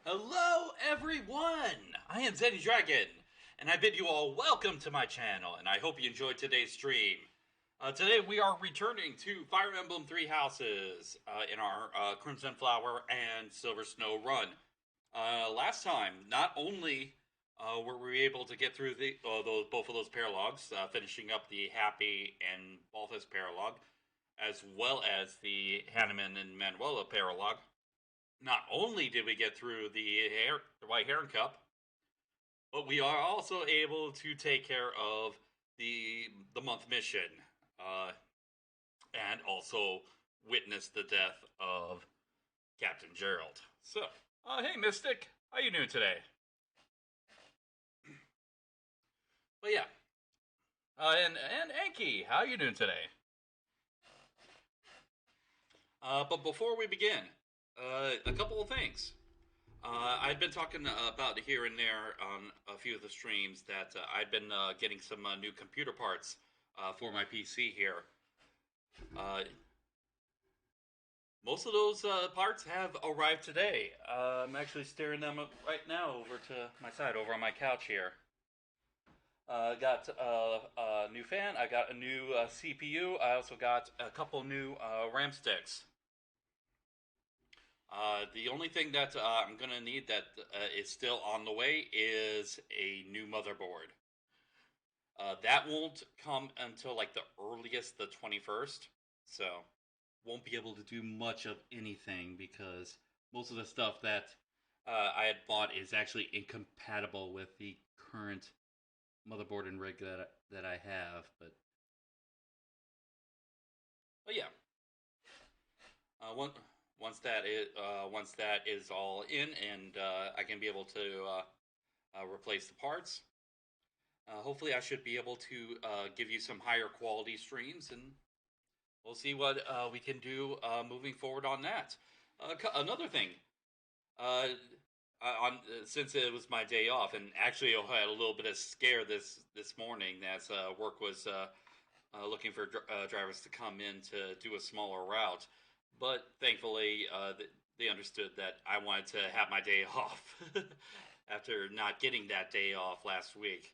Hello, everyone! I am Zenny Dragon, and I bid you all welcome to my channel, and I hope you enjoyed today's stream. Today we are returning to Fire Emblem Three Houses in our Crimson Flower and Silver Snow run. Last time, not only were we able to get through both of those paralogs, finishing up the Happy and Balthus paralog, as well as the Hanneman and Manuela paralog, not only did we get through the White Heron Cup, but we are also able to take care of the month mission, uh, and also witness the death of Captain Jeralt. So, hey Mystic, how you doing today? But yeah, and Anki, how you doing today? But before we begin, a couple of things. I've been talking about here and there on a few of the streams that I've been getting some new computer parts for my PC here. Uh, most of those parts have arrived today. I'm actually staring them up right now over to my side, over on my couch here. Got a new fan. I got a new CPU. I also got a couple new RAM sticks. The only thing that I'm gonna need that is still on the way is a new motherboard. That won't come until like the earliest, the 21st. So won't be able to do much of anything because most of the stuff that I had bought is actually incompatible with the current motherboard and rig that I have. But yeah, uh, one, once that is all in and I can be able to replace the parts. Hopefully, I should be able to give you some higher quality streams, and we'll see what we can do moving forward on that. Another thing, uh, on since it was my day off, and actually I had a little bit of scare this morning as work was looking for drivers to come in to do a smaller route, but thankfully they understood that I wanted to have my day off after not getting that day off last week.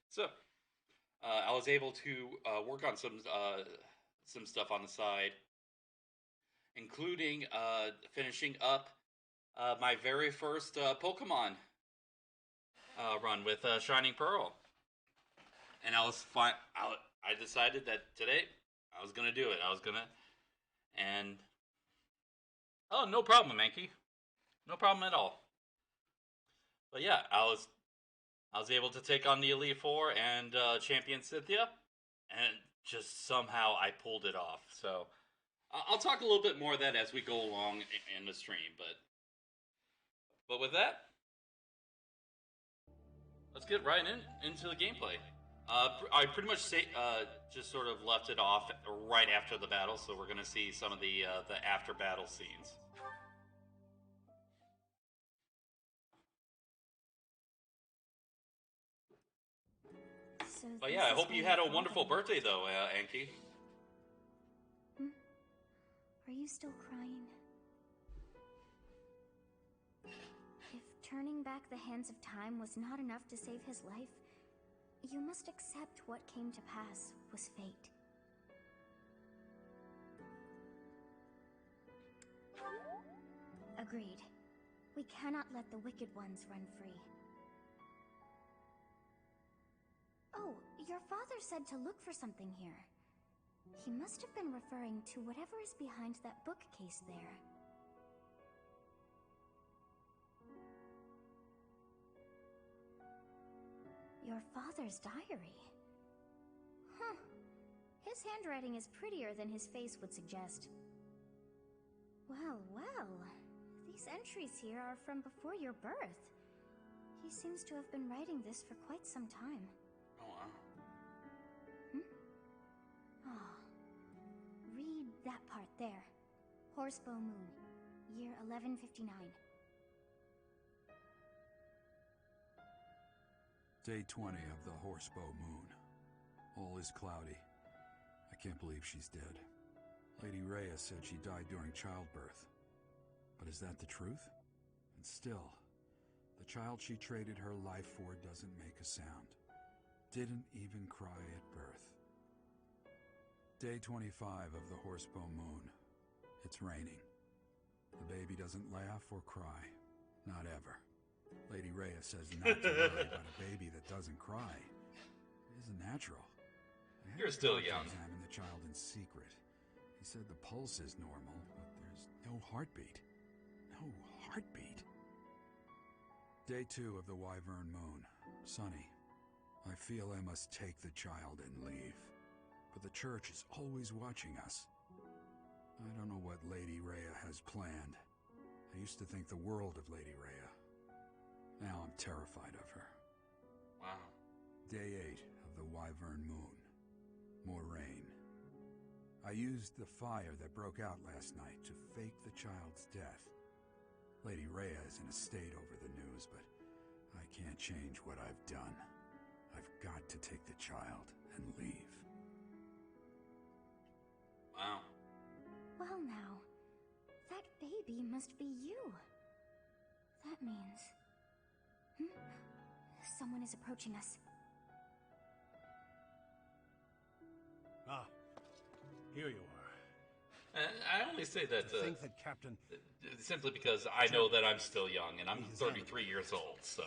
So I was able to work on some stuff on the side, including finishing up my very first Pokemon run with Shining Pearl, and I was fine. I decided that today I was gonna do it. I was gonna, and oh, no problem, Mankey, no problem at all. But yeah, I was able to take on the Elite Four and champion Cynthia, and just somehow I pulled it off. So I'll talk a little bit more of that as we go along in the stream. But with that, let's get right into the gameplay. I pretty much just sort of left it off right after the battle, so we're gonna see some of the after battle scenes. So But yeah, I hope you had a wonderful birthday, though, Anki. Are you still crying? If turning back the hands of time was not enough to save his life, you must accept what came to pass was fate. Agreed. We cannot let the wicked ones run free. Oh, your father said to look for something here. He must have been referring to whatever is behind that bookcase there. Your father's diary? Huh. His handwriting is prettier than his face would suggest. Well, well. These entries here are from before your birth. He seems to have been writing this for quite some time. Oh wow. Ah. Read that part there. Horsebow Moon, year 1159. Day 20 of the Horsebow Moon. All is cloudy. I can't believe she's dead. Lady Rhea said she died during childbirth. But is that the truth? And still, The child she traded her life for doesn't make a sound. Didn't even cry at birth. Day 25 of the Horsebow Moon. It's raining. The baby doesn't laugh or cry. Not ever. Lady Rhea says not to worry about a baby that doesn't cry. It isn't natural. You're still young. Examine the child in secret. He said the pulse is normal, but there's no heartbeat. No heartbeat. Day 2 of the Wyvern Moon. Sunny. I feel I must take the child and leave. But the church is always watching us. I don't know what Lady Rhea has planned. I used to think the world of Lady Rhea. Now I'm terrified of her. Wow. Day 8 of the Wyvern Moon. More rain. I used the fire that broke out last night to fake the child's death. Lady Rhea is in a state over the news, but I can't change what I've done. I've got to take the child and leave. Wow. Well now, that baby must be you. That means... Someone is approaching us. Ah, here you are. I only say that To think that Captain... simply because I know that I'm still young, and I'm 33 years old, so...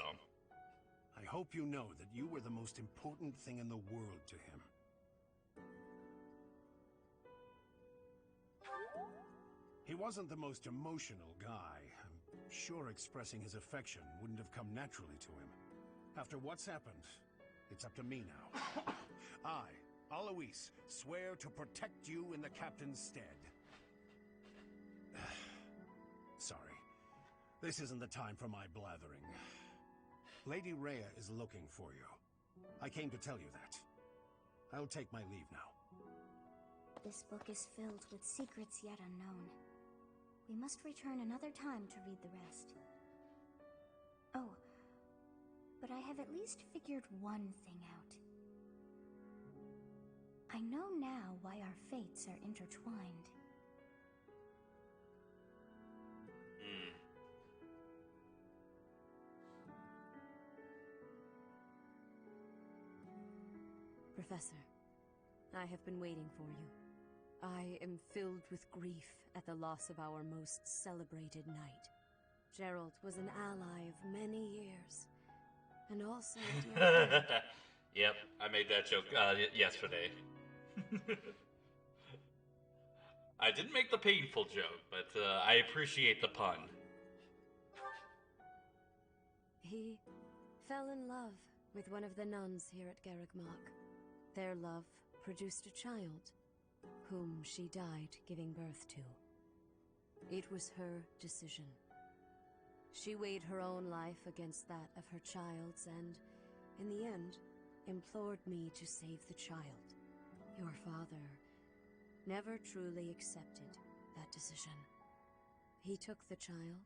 I hope you know that you were the most important thing in the world to him. He wasn't the most emotional guy. I'm sure expressing his affection wouldn't have come naturally to him. After what's happened, it's up to me now. I, Alois, swear to protect you in the captain's stead. Sorry. This isn't the time for my blathering. Lady Rhea is looking for you. I came to tell you that. I'll take my leave now. This book is filled with secrets yet unknown. We must return another time to read the rest. Oh, but I have at least figured one thing out. I know now why our fates are intertwined. Professor, I have been waiting for you. I am filled with grief at the loss of our most celebrated knight. Jeralt was an ally of many years, and also a dear friend. Yep, I made that joke yesterday. I didn't make the painful joke, but I appreciate the pun. He fell in love with one of the nuns here at Garreg-Mach. Their love produced a child, whom she died giving birth to. It was her decision. She weighed her own life against that of her child's and, in the end, implored me to save the child. Your father never truly accepted that decision. He took the child,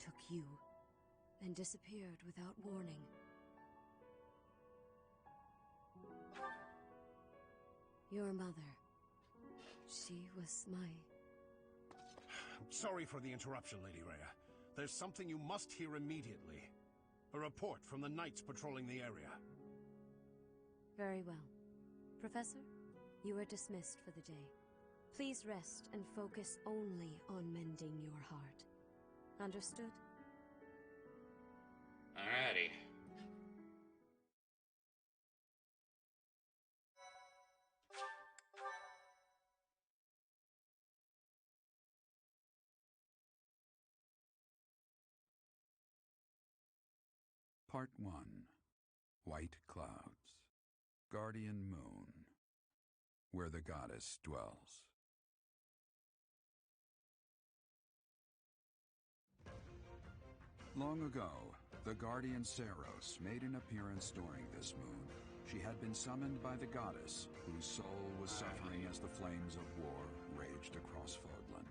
took you, and disappeared without warning. Your mother, she was my... Sorry for the interruption, Lady Rhea. There's something you must hear immediately. A report from the knights patrolling the area. Very well. Professor, you are dismissed for the day. Please rest and focus only on mending your heart. Understood? Alrighty. Part 1. White Clouds. Guardian Moon. Where the goddess dwells. Long ago, the guardian Saros made an appearance during this moon. She had been summoned by the goddess, whose soul was suffering as the flames of war raged across Fodlan.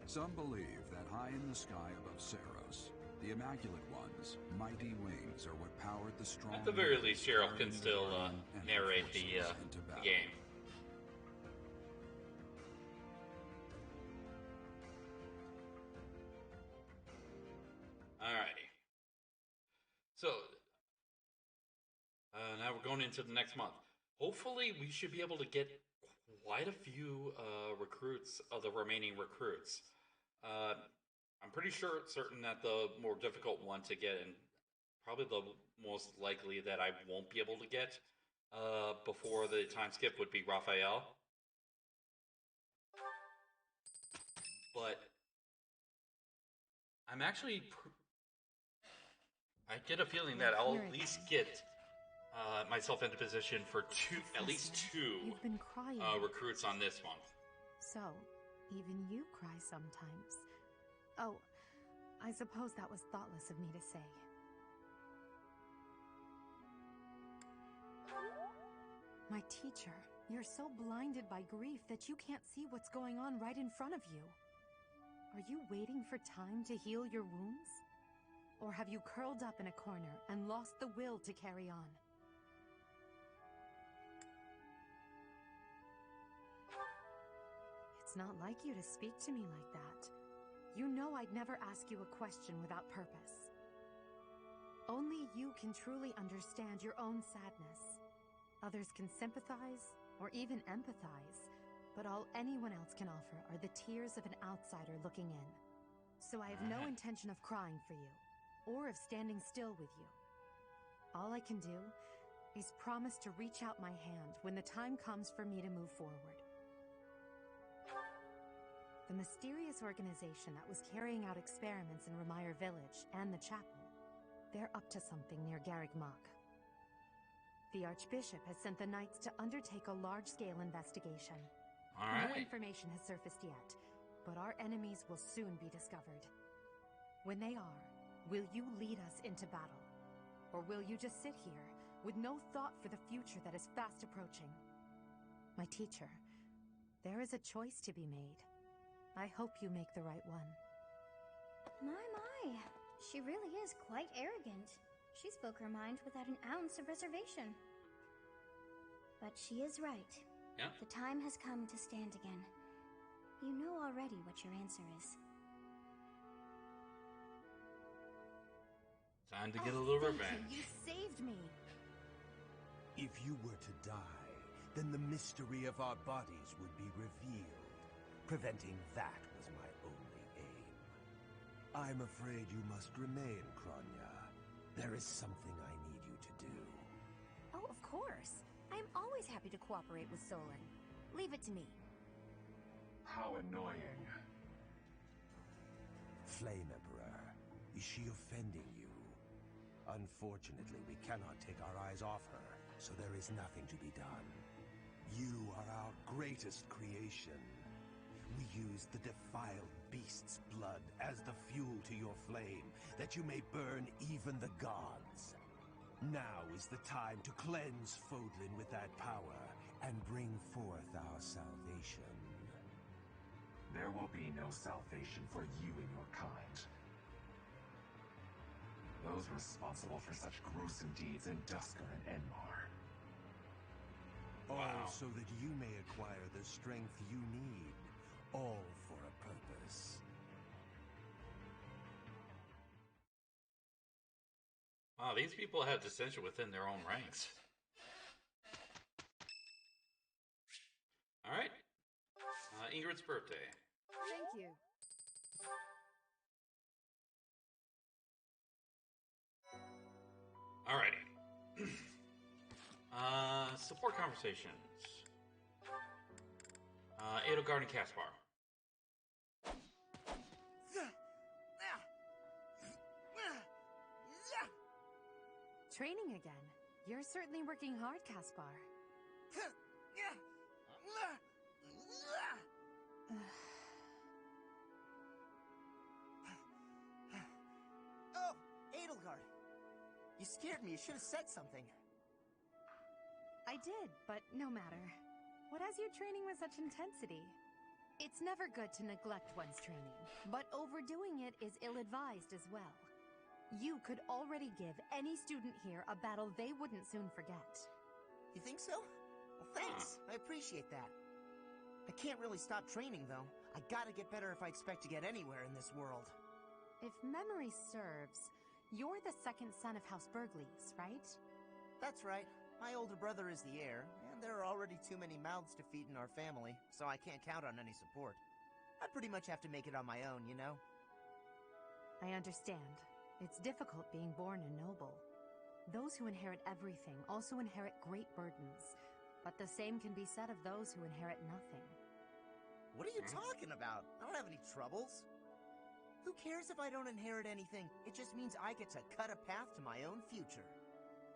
Some believe that high in the sky above Saros, the Immaculate One's mighty wings are what powered the strong... At the very least, Jeralt can still narrate the game. Alrighty. So, now we're going into the next month. Hopefully, we should be able to get quite a few recruits of the remaining recruits. I'm pretty certain that the more difficult one to get, and probably the most likely that I won't be able to get before the time skip, would be Raphael. But I'm actually... I get a feeling that I'll at least get myself into position for at least two You've been crying. Recruits on this one. So, even you cry sometimes. Oh, I suppose that was thoughtless of me to say. My teacher, you're so blinded by grief that you can't see what's going on right in front of you. Are you waiting for time to heal your wounds? Or have you curled up in a corner and lost the will to carry on? It's not like you to speak to me like that. You know I'd never ask you a question without purpose. Only you can truly understand your own sadness. Others can sympathize or even empathize, but all anyone else can offer are the tears of an outsider looking in. So I have no intention of crying for you, or of standing still with you. All I can do is promise to reach out my hand when the time comes for me to move forward. The mysterious organization that was carrying out experiments in Remire Village and the chapel, they're up to something near Garreg Mach. The Archbishop has sent the Knights to undertake a large-scale investigation. No information has surfaced yet, but our enemies will soon be discovered. When they are, will you lead us into battle? Or will you just sit here with no thought for the future that is fast approaching? My teacher, there is a choice to be made. I hope you make the right one. My. She really is quite arrogant. She spoke her mind without an ounce of reservation. But she is right. Yeah. The time has come to stand again. You know already what your answer is. Time to get a little Thank revenge. You saved me. If you were to die, then the mystery of our bodies would be revealed. Preventing that was my only aim. I'm afraid you must remain, Kronya. There is something I need you to do. Oh, of course. I am always happy to cooperate with Solon. Leave it to me. How annoying. Flame Emperor, is she offending you? Unfortunately, we cannot take our eyes off her, so there is nothing to be done. You are our greatest creation. We use the defiled beast's blood as the fuel to your flame, that you may burn even the gods. Now is the time to cleanse Fodlan with that power and bring forth our salvation. There will be no salvation for you and your kind. Those responsible for such gruesome deeds in Dusker and Enmar. All so that you may acquire the strength you need. All for a purpose. Wow, these people have dissension within their own ranks. Alright. Ingrid's birthday. Thank you. Alrighty. Support conversations. Edelgard and Caspar. Training again. You're certainly working hard, Caspar. Oh, Edelgard. You scared me. You should have said something. I did, but no matter. What has you training with such intensity? It's never good to neglect one's training, but overdoing it is ill-advised as well. You could already give any student here a battle they wouldn't soon forget. You think so? Well, thanks. I appreciate that. I can't really stop training, though. I gotta get better if I expect to get anywhere in this world. If memory serves, You're the second son of House Burgleys, right? That's right. My older brother is the heir, and there are already too many mouths to feed in our family, so I can't count on any support. I pretty much have to make it on my own, you know? I understand. It's difficult being born a noble. Those who inherit everything also inherit great burdens, but the same can be said of those who inherit nothing. What are you talking about? I don't have any troubles. Who cares if I don't inherit anything? It just means I get to cut a path to my own future.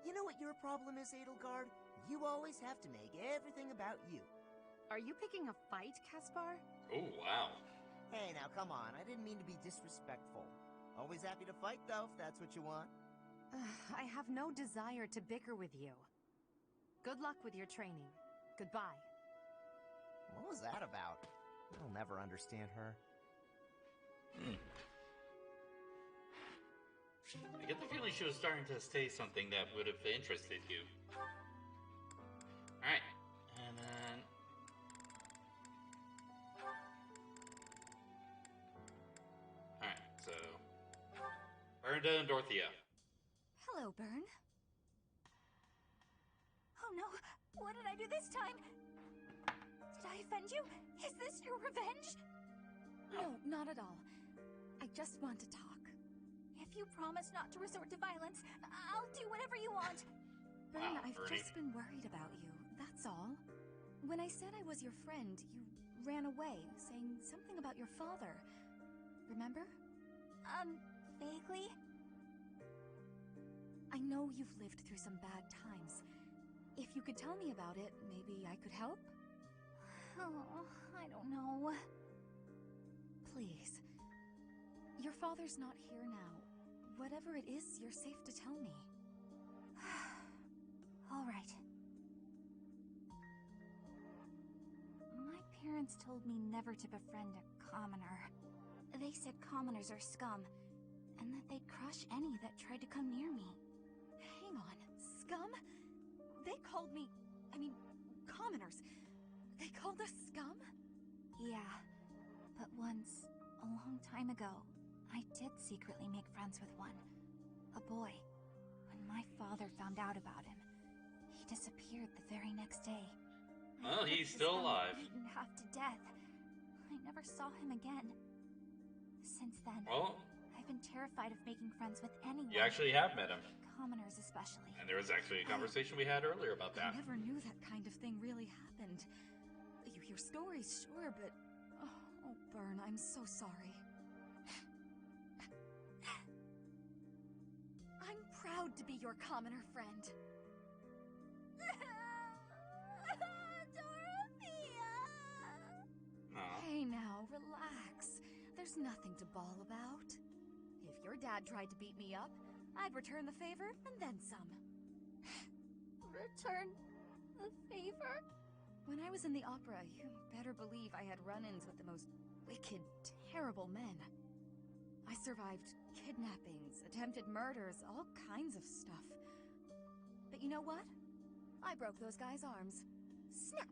You know what your problem is, Edelgard? You always have to make everything about you. Are you picking a fight, Caspar? Oh, wow. Hey, now come on. I didn't mean to be disrespectful. Always happy to fight, though, if that's what you want. I have no desire to bicker with you. Good luck with your training. Goodbye. What was that about? I'll never understand her. I get the feeling she was starting to say something that would have interested you. Alright, and then... Alright, so... Bernda and Dorothea. Hello, Bern. Oh no, what did I do this time? Did I offend you? Is this your revenge? No, not at all. I just want to talk. If you promise not to resort to violence, I'll do whatever you want. Bern, Wow, I've Bernie. just been worried about you, that's all. When I said I was your friend, you ran away, saying something about your father. Remember? Vaguely? I know you've lived through some bad times. If you could tell me about it, maybe I could help? Oh, I don't know. Please. Your father's not here now. Whatever it is, you're safe to tell me. All right. My parents told me never to befriend a commoner. They said commoners are scum, and that they'd crush any that tried to come near me. Hang on, scum? They called me... commoners. They called us scum? Yeah, but once, a long time ago, I did secretly make friends with one. A boy. When my father found out about him, he disappeared the very next day. Well, I he's heard still his family alive. beaten half to death. I never saw him again. Since then, Well, I've been terrified of making friends with anyone. you actually have met him. Commoners especially. And there was actually a conversation we had earlier about I that. never knew that kind of thing really happened. You hear stories, sure, but... Oh, Bern, I'm so sorry. I'm proud to be your commoner friend. Dorothea! Aw. Hey now, relax. There's nothing to bawl about. If your dad tried to beat me up, I'd return the favor and then some. Return the favor? When I was in the opera, you better believe I had run-ins with the most wicked, terrible men. I survived kidnappings, attempted murders, all kinds of stuff. But you know what? I broke those guys' arms. Snap!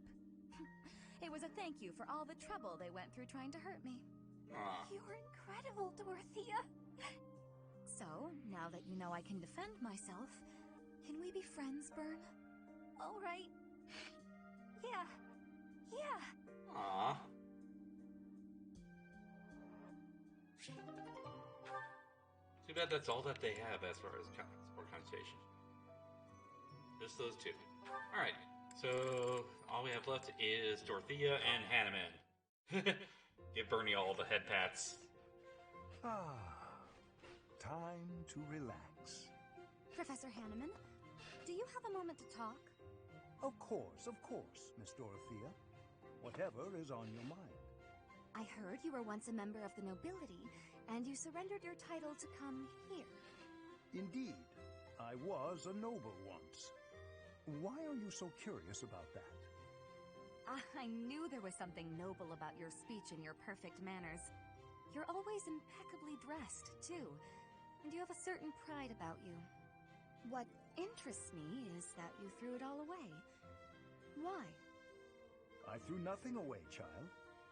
It was a thank you for all the trouble they went through trying to hurt me. Aw. You're incredible, Dorothea. So, now that you know I can defend myself, can we be friends, Bern? All right. Yeah. Yeah. Aw. Too bad that's all that they have as far as sport conversation. Just those two. Alright, so all we have left is Dorothea and Hanneman. Give Bernie all the head pats. Time to relax. Professor Hanneman, do you have a moment to talk? Of course, Miss Dorothea. Whatever is on your mind. I heard you were once a member of the nobility, and you surrendered your title to come here. Indeed, I was a noble once. Why are you so curious about that? I knew there was something noble about your speech and your perfect manners. You're always impeccably dressed, too, and you have a certain pride about you. What interests me is that you threw it all away. Why? I threw nothing away, child.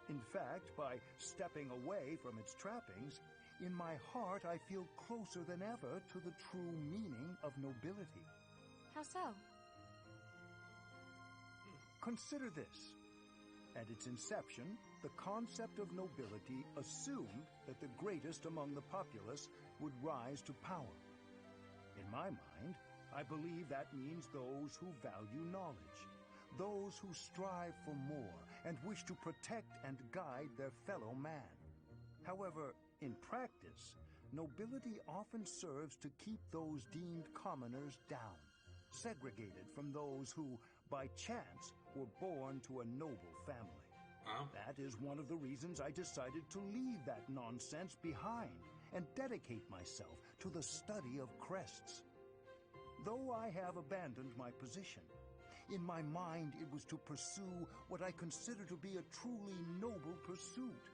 In fact, by stepping away from its trappings, in my heart I feel closer than ever to the true meaning of nobility. How so? Consider this. At its inception, the concept of nobility assumed that the greatest among the populace would rise to power. In my mind, I believe that means those who value knowledge, those who strive for more and wish to protect and guide their fellow man. However, in practice, nobility often serves to keep those deemed commoners down, segregated from those who, by chance, were born to a noble family. Huh? That is one of the reasons I decided to leave that nonsense behind and dedicate myself to the study of crests. Though I have abandoned my position, in my mind it was to pursue what I consider to be a truly noble pursuit,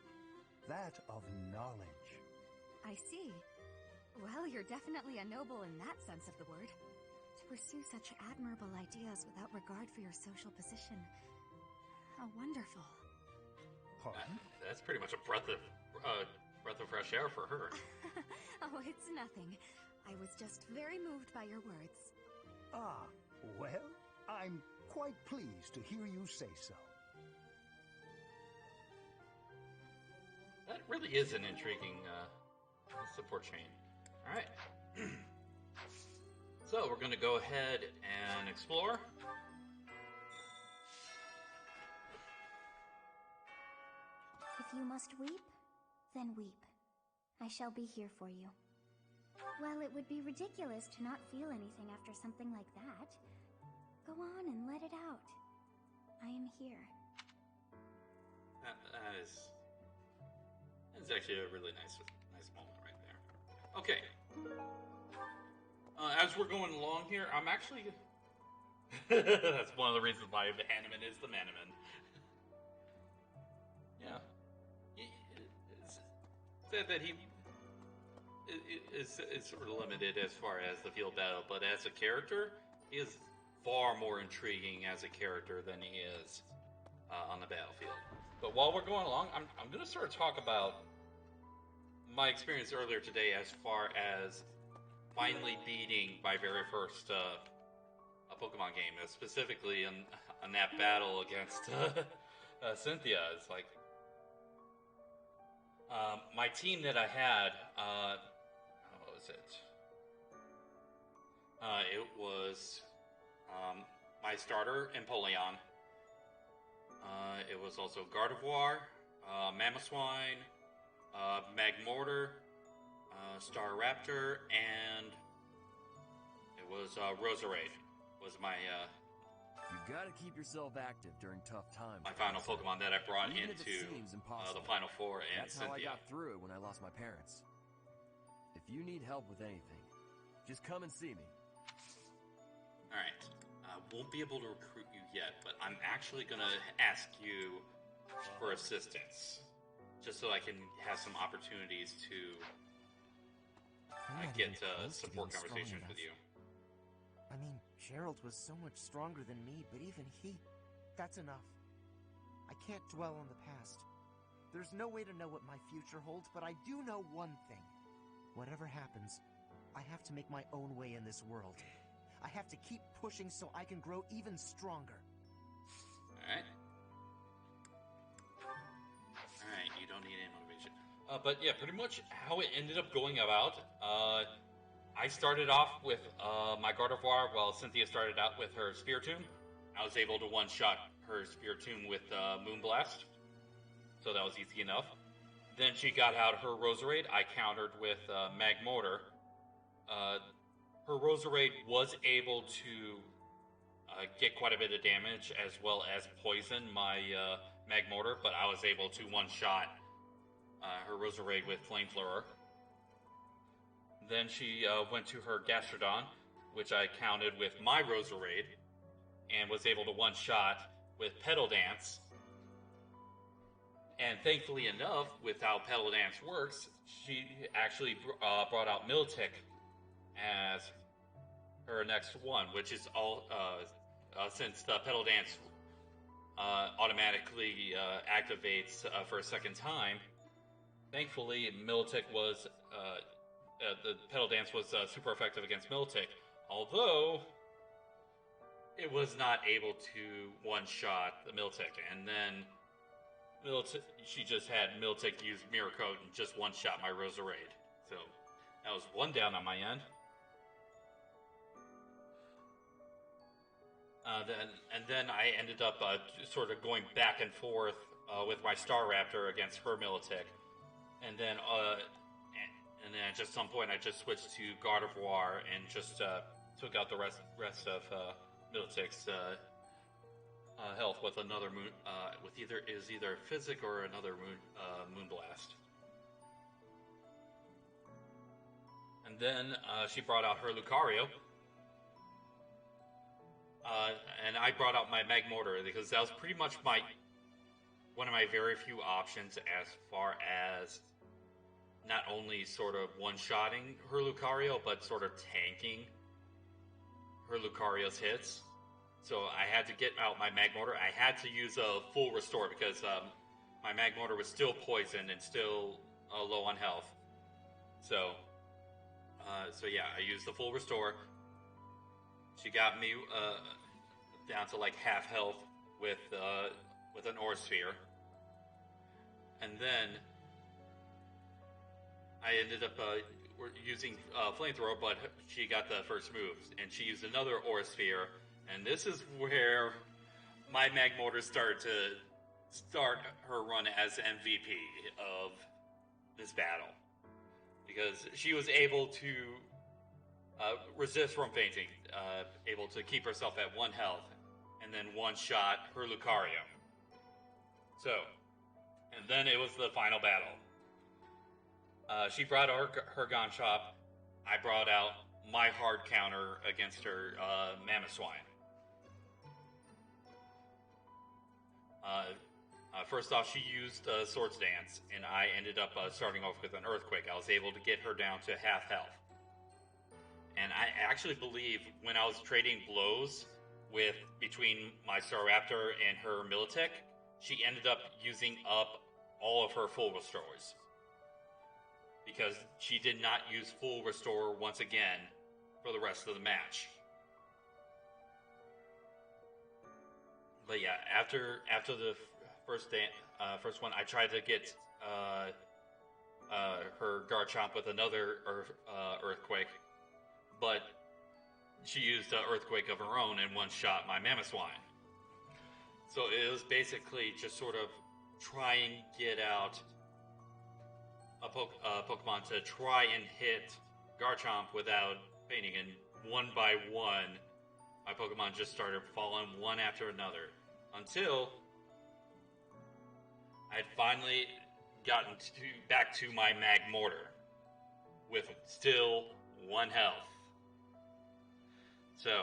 that of knowledge. I see. Well, you're definitely a noble in that sense of the word. To pursue such admirable ideas without regard for your social position. How wonderful. Pardon? That's pretty much a breath of fresh air for her. Oh, it's nothing. I was just very moved by your words. Ah, well, I'm quite pleased to hear you say so. That really is an intriguing support chain. All right. So we're going to go ahead and explore. If you must weep, then weep. I shall be here for you. Well, it would be ridiculous to not feel anything after something like that. Go on and let it out. I am here. That's actually a really nice moment right there. Okay. As we're going along here, I'm actually... That's one of the reasons why the Hanuman is the Manaman. Yeah. It's said that he is sort of limited as far as the field battle, but as a character, he is far more intriguing as a character than he is on the battlefield. But while we're going along, I'm going to sort of talk about my experience earlier today as far as finally beating my very first Pokemon game, specifically in that battle against Cynthia. It's like my team that I had. What was it? It was my starter, Empoleon. It was also Gardevoir, Mamoswine, Magmortar, Staraptor, and it was Roserade. Was my You gotta keep yourself active during tough times. my final Pokemon that I brought Even if it into seems impossible. the Final Four and That's how I Cynthia. got through it when I lost my parents. If you need help with anything, just come and see me. All right, won't be able to recruit you yet, but I'm actually gonna ask you for assistance, just so I can have some opportunities to I'm not get even close to support being strong conversations enough. with you. I mean, Jeralt was so much stronger than me, but even he... That's enough. I can't dwell on the past. There's no way to know what my future holds, but I do know one thing. Whatever happens, I have to make my own way in this world. I have to keep pushing so I can grow even stronger. Alright. Alright, you don't need any motivation. But yeah, pretty much how it ended up going about, I started off with my Gardevoir while Cynthia started out with her Spiritomb. I was able to one-shot her Spiritomb with Moonblast, so that was easy enough. Then she got out her Roserade. I countered with Magmortar. Her Roserade was able to get quite a bit of damage as well as poison my Magmortar, but I was able to one-shot her Roserade with Flamethrower. Then she went to her Gastrodon, which I counted with my Roserade, and was able to one-shot with Petal Dance. And thankfully enough, with how Petal Dance works, she actually brought out Miltic as her next one, which is all since the Petal Dance automatically activates for a second time. thankfully, Militic was the pedal dance was super effective against Militic, although it was not able to one-shot the Militic, and then she just had Militic use Mirror Coat and just one-shot my Roserade. So that was one down on my end. Then I ended up sort of going back and forth with my Star Raptor against her Militic, and then at just some point I just switched to Gardevoir and just took out the rest of Militic's health with another moon, with either Physic or another Moonblast. And then she brought out her Lucario. And I brought out my Magmortar because that was pretty much one of my very few options as far as not only sort of one-shotting her Lucario, but sort of tanking her Lucario's hits. So I had to get out my Magmortar. I had to use a full restore because my Magmortar was still poisoned and still low on health. So yeah, I used the full restore. She got me down to like half health with an Aura Sphere, and then I ended up using Flamethrower, but she got the first moves, and she used another Aura Sphere, and this is where my Magmortar started to start her run as MVP of this battle, because she was able to resist from fainting, able to keep herself at 1 health, and then one-shot her Lucario. So, and then it was the final battle. She brought out her Garchomp. I brought out my hard counter against her Mamoswine. First off, she used Swords Dance, and I ended up starting off with an Earthquake. I was able to get her down to half health. And I actually believe when I was trading blows between my Staraptor and her Militic, she ended up using up all of her full restores, because she did not use full restore once again for the rest of the match. But yeah, after the first one, I tried to get her Garchomp with another Earthquake, but she used an Earthquake of her own and one-shot my Mamoswine. So it was basically just sort of try and get out a Pokemon to try and hit Garchomp without fainting, and one by one, my Pokemon just started falling one after another, until I'd finally gotten back to my Magmortar with still 1 health. So,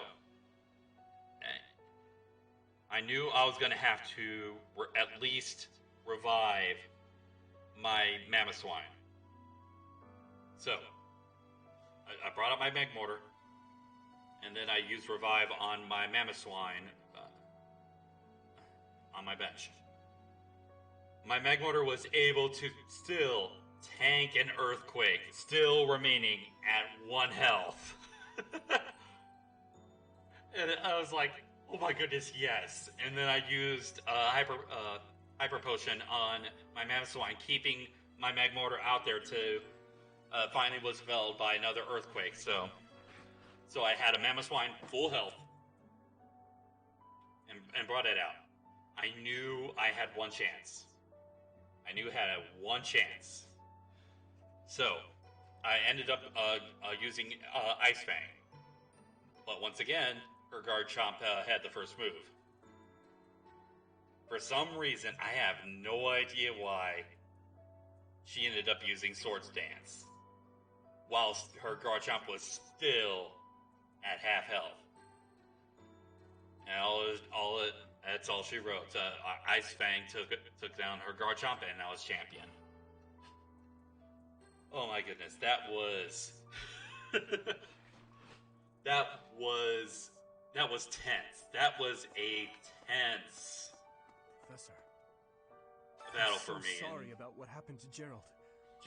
I knew I was going to have to at least revive my Mamoswine. So, I brought up my Magmortar, and then I used Revive on my Mamoswine on my bench. My Magmortar was able to still tank an Earthquake, still remaining at 1 health. And I was like, oh my goodness, yes. And then I used Hyper Potion on my Mamoswine, keeping my Magmortar out there to finally was felled by another Earthquake. So I had a Mamoswine full health and brought it out. I knew I had 1 chance. I knew I had 1 chance. So I ended up using Ice Fang. But once again, her Garchomp had the first move. For some reason, I have no idea why, she ended up using Swords Dance, whilst her Garchomp was still at half health. And that's all she wrote. Ice Fang took down her Garchomp, and I was champion. Oh my goodness, that was that was tense. That was a tense Professor, battle I'm so for me. sorry about what happened to Jeralt.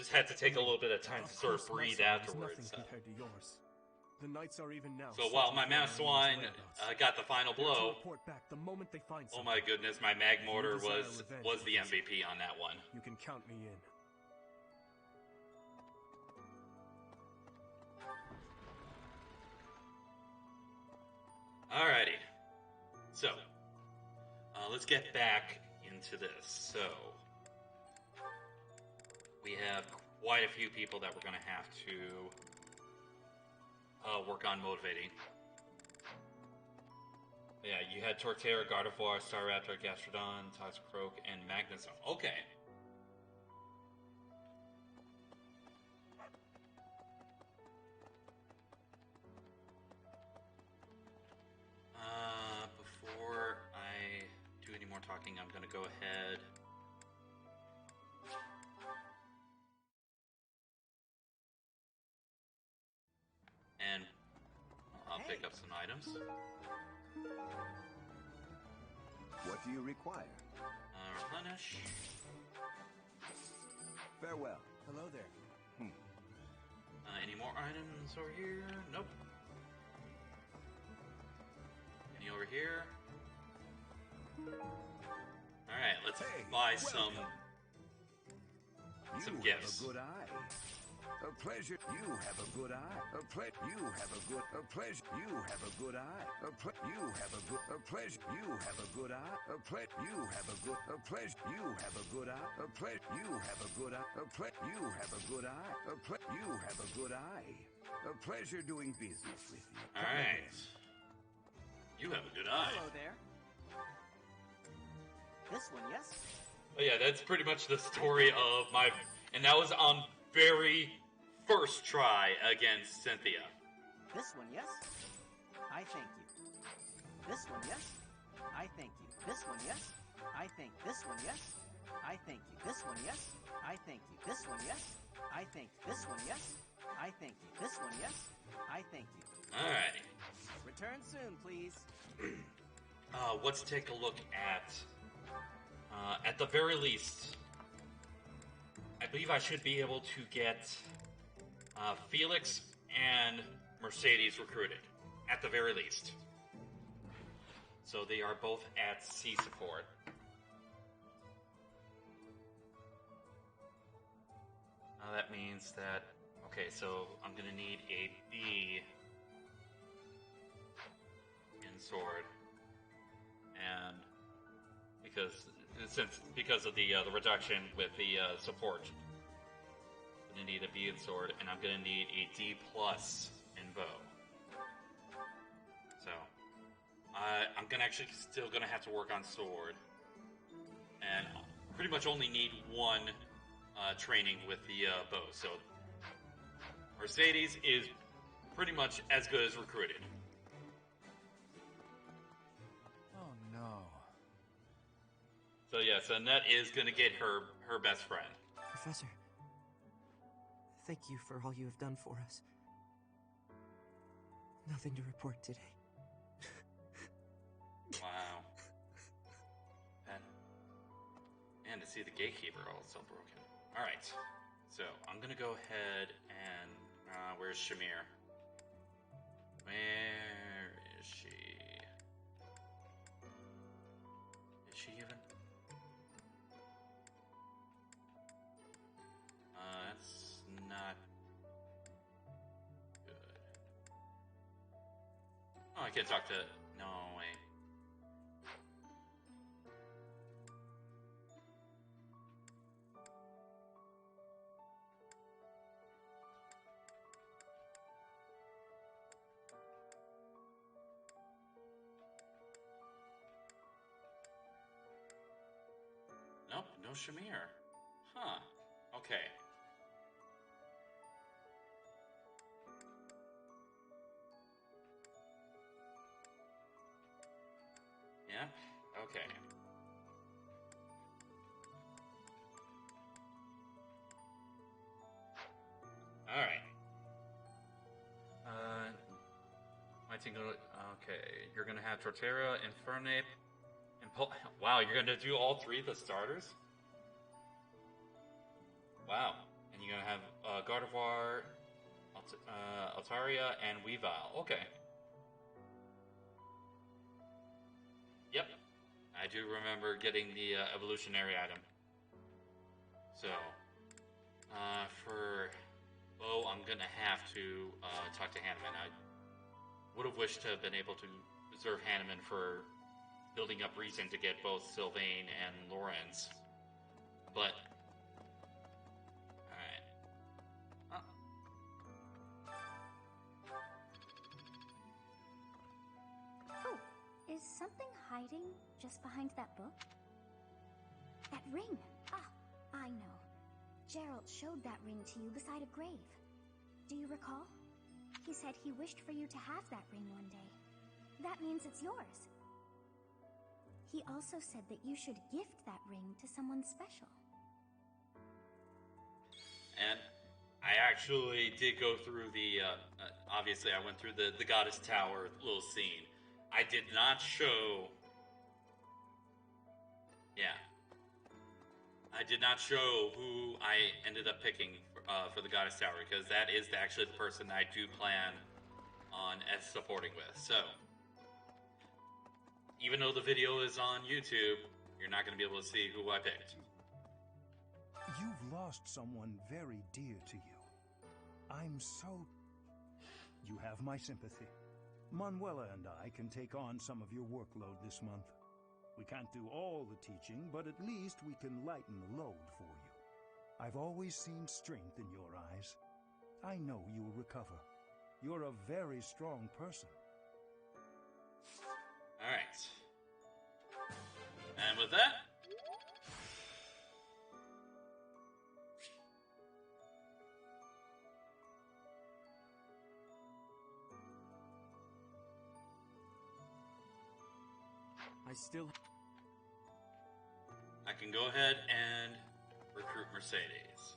Just had to take a little bit of time to sort of course, my breathe sorrow is afterwards. nothing compared to yours. The knights are even now. So while my searching for Master Marlene's Swine whereabouts. got the final They're to blow, report back the moment they find oh something. my goodness, my Mag If you Mortar desire was revenge, the Professor, MVP on that one. You can count me in. Alrighty. So, let's get back into this. So, we have quite a few people that we're going to have to work on motivating. Yeah, you had Torterra, Gardevoir, Staraptor, Gastrodon, Toxicroak, and Magnezone. Okay. Before I do any more talking, I'm going to go ahead and I'll pick up some items. What do you require? Replenish. Farewell. Hello there. Any more items over here? Nope. Any over here? Alright, let's buy some gifts. You have a good eye. A pleasure. You have a good eye. A pleasure. You have a good. A pleasure. You have a good eye. You have a good. A pleasure. You have a good eye. A you have a good. A pleasure. You have a good eye. A you have a good eye. A you have a good eye. A you have a good eye. A pleasure doing business with you. All right. You have a good eye. Hello there. This one, yes? Oh yeah, that's pretty much the story of my, and that was on very first try against Cynthia. This one, yes? I thank you. This one, yes? I thank you. This one, yes? I thank this one, yes? I thank you. This one, yes? I thank you. This one, yes? I thank this one, yes? I thank you. This one, yes? I thank you. Alrighty. Return soon, please. Let's take a look at the very least, I believe I should be able to get Felix and Mercedes recruited, at the very least. So they are both at C support. That means that, okay, so I'm going to need a B in sword. And because of the reduction with the support, I'm gonna need a B in sword, and I'm gonna need a D plus in bow. So I'm still gonna have to work on sword, and pretty much only need one training with the bow. So Mercedes is pretty much as good as recruited. So yes, Annette is going to get her best friend. Professor, thank you for all you have done for us. Nothing to report today. Wow. And to see the gatekeeper all so broken. Alright, so I'm going to go ahead and... where's Shamir? Where is she? Is she even... that's not good. Oh, I can't talk to... No, wait. Nope, no Shamir. Huh. Okay. Yeah, okay. Alright. My team gonna... Okay, you're gonna have Torterra, Infernape, and wow, you're gonna do all three of the starters? Wow. And you're gonna have Gardevoir, Altaria, and Weavile. Okay. Yep. I do remember getting the evolutionary item. So, for Bo, I'm gonna have to talk to Hanneman. I would have wished to have been able to reserve Hanneman for building up reason to get both Sylvain and Lorenz. But, alright. Oh, is something hiding just behind that book? That ring! Ah, I know. Jeralt showed that ring to you beside a grave. Do you recall? He said he wished for you to have that ring one day. That means it's yours. He also said that you should gift that ring to someone special. And I actually did go through the, obviously I went through the Goddess Tower little scene. I did not show, yeah. I did not show who I ended up picking for the Goddess Tower, because that is actually the person I do plan on supporting with. So, even though the video is on YouTube, you're not going to be able to see who I picked. You've lost someone very dear to you. You have my sympathy. Manuela and I can take on some of your workload this month. We can't do all the teaching, but at least we can lighten the load for you. I've always seen strength in your eyes. I know you'll recover. You're a very strong person. Alright. And with that, I can go ahead and recruit Mercedes.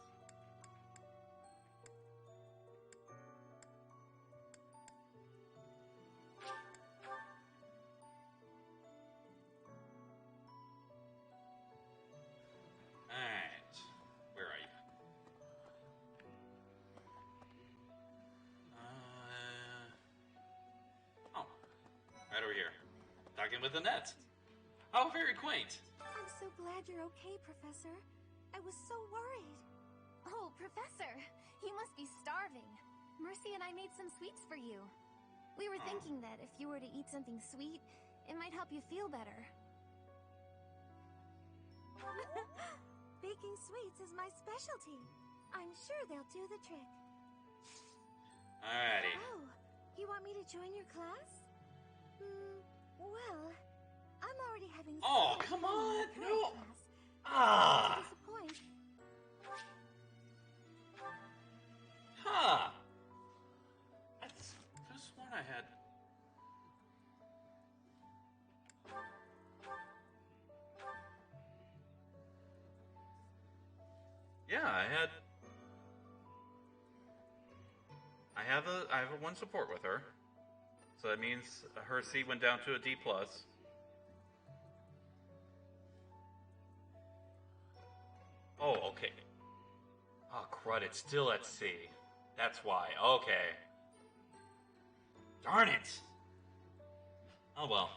Alright. Where are you? Oh. Right over here. Talking with Annette. Oh, very quaint. I'm so glad you're okay, Professor. I was so worried. Oh, Professor, you must be starving. Mercy and I made some sweets for you. We were thinking that if you were to eat something sweet, it might help you feel better. Baking sweets is my specialty. I'm sure they'll do the trick. Alrighty. Oh, you want me to join your class? Well, I'm already having Oh, so much come fun in on! my current No! class. Ah! Disappoint. Huh. I just one I had. Yeah, I have a 1 support with her. So that means her C went down to a D+. Oh, okay. Oh, crud, it's still at C. That's why. Okay. Darn it! Oh well.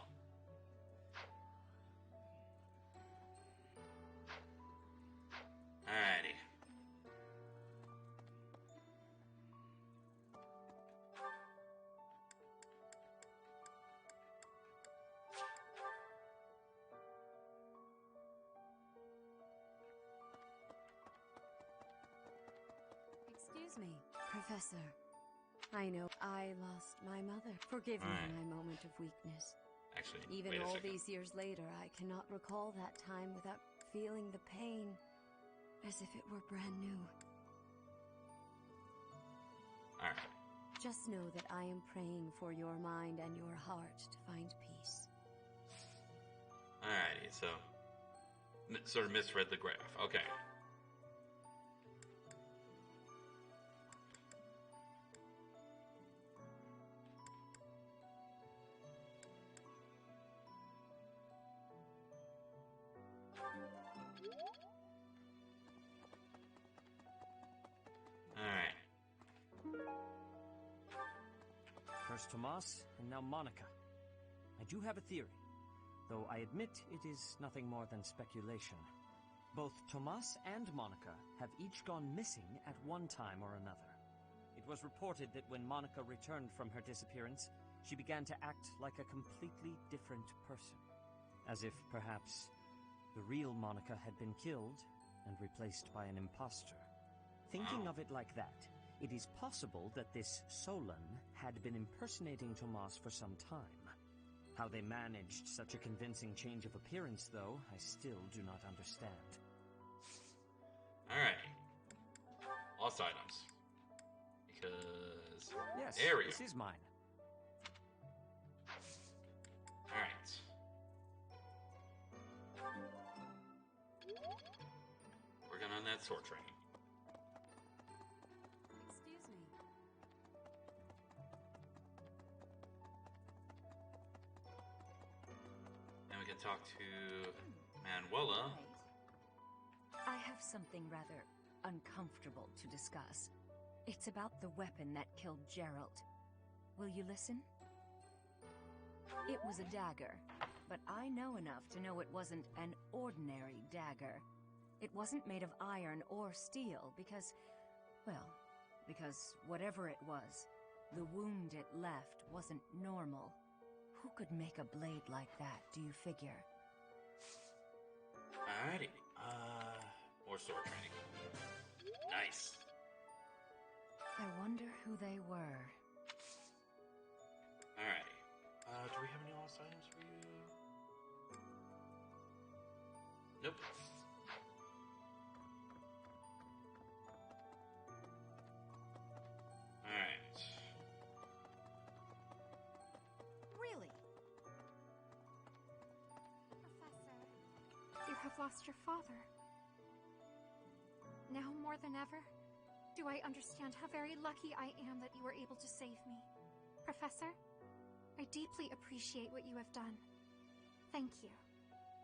Alrighty. Excuse me, Professor. I know I lost my mother. Forgive me my moment of weakness. Actually, even wait a all second. these years later, I cannot recall that time without feeling the pain as if it were brand new. Alright. Just know that I am praying for your mind and your heart to find peace. Alrighty, so sort of misread the graph. Okay. First Tomas, and now Monica. I do have a theory, though I admit it is nothing more than speculation. Both Tomas and Monica have each gone missing at one time or another. It was reported that when Monica returned from her disappearance, she began to act like a completely different person. As if, perhaps, the real Monica had been killed and replaced by an imposter. Thinking of it like that, it is possible that this Solon had been impersonating Tomas for some time. How they managed such a convincing change of appearance, though, I still do not understand. Alright. Lost items. Because... Yes, there we go. this is mine. Alright. Working on that sword training. Excuse me. Now we can talk to Manuela. I have something rather uncomfortable to discuss. It's about the weapon that killed Jeralt. Will you listen? It was a dagger, but I know enough to know it wasn't an ordinary dagger. It wasn't made of iron or steel because, well, because whatever it was, the wound it left wasn't normal. Who could make a blade like that, do you figure? Alrighty. More sword training. Nice. I wonder who they were. Alrighty. Do we have any lost items for you? Nope. Alright. Really? Professor, you have lost your father. Now more than ever, do I understand how very lucky I am that you were able to save me. Professor, I deeply appreciate what you have done. Thank you.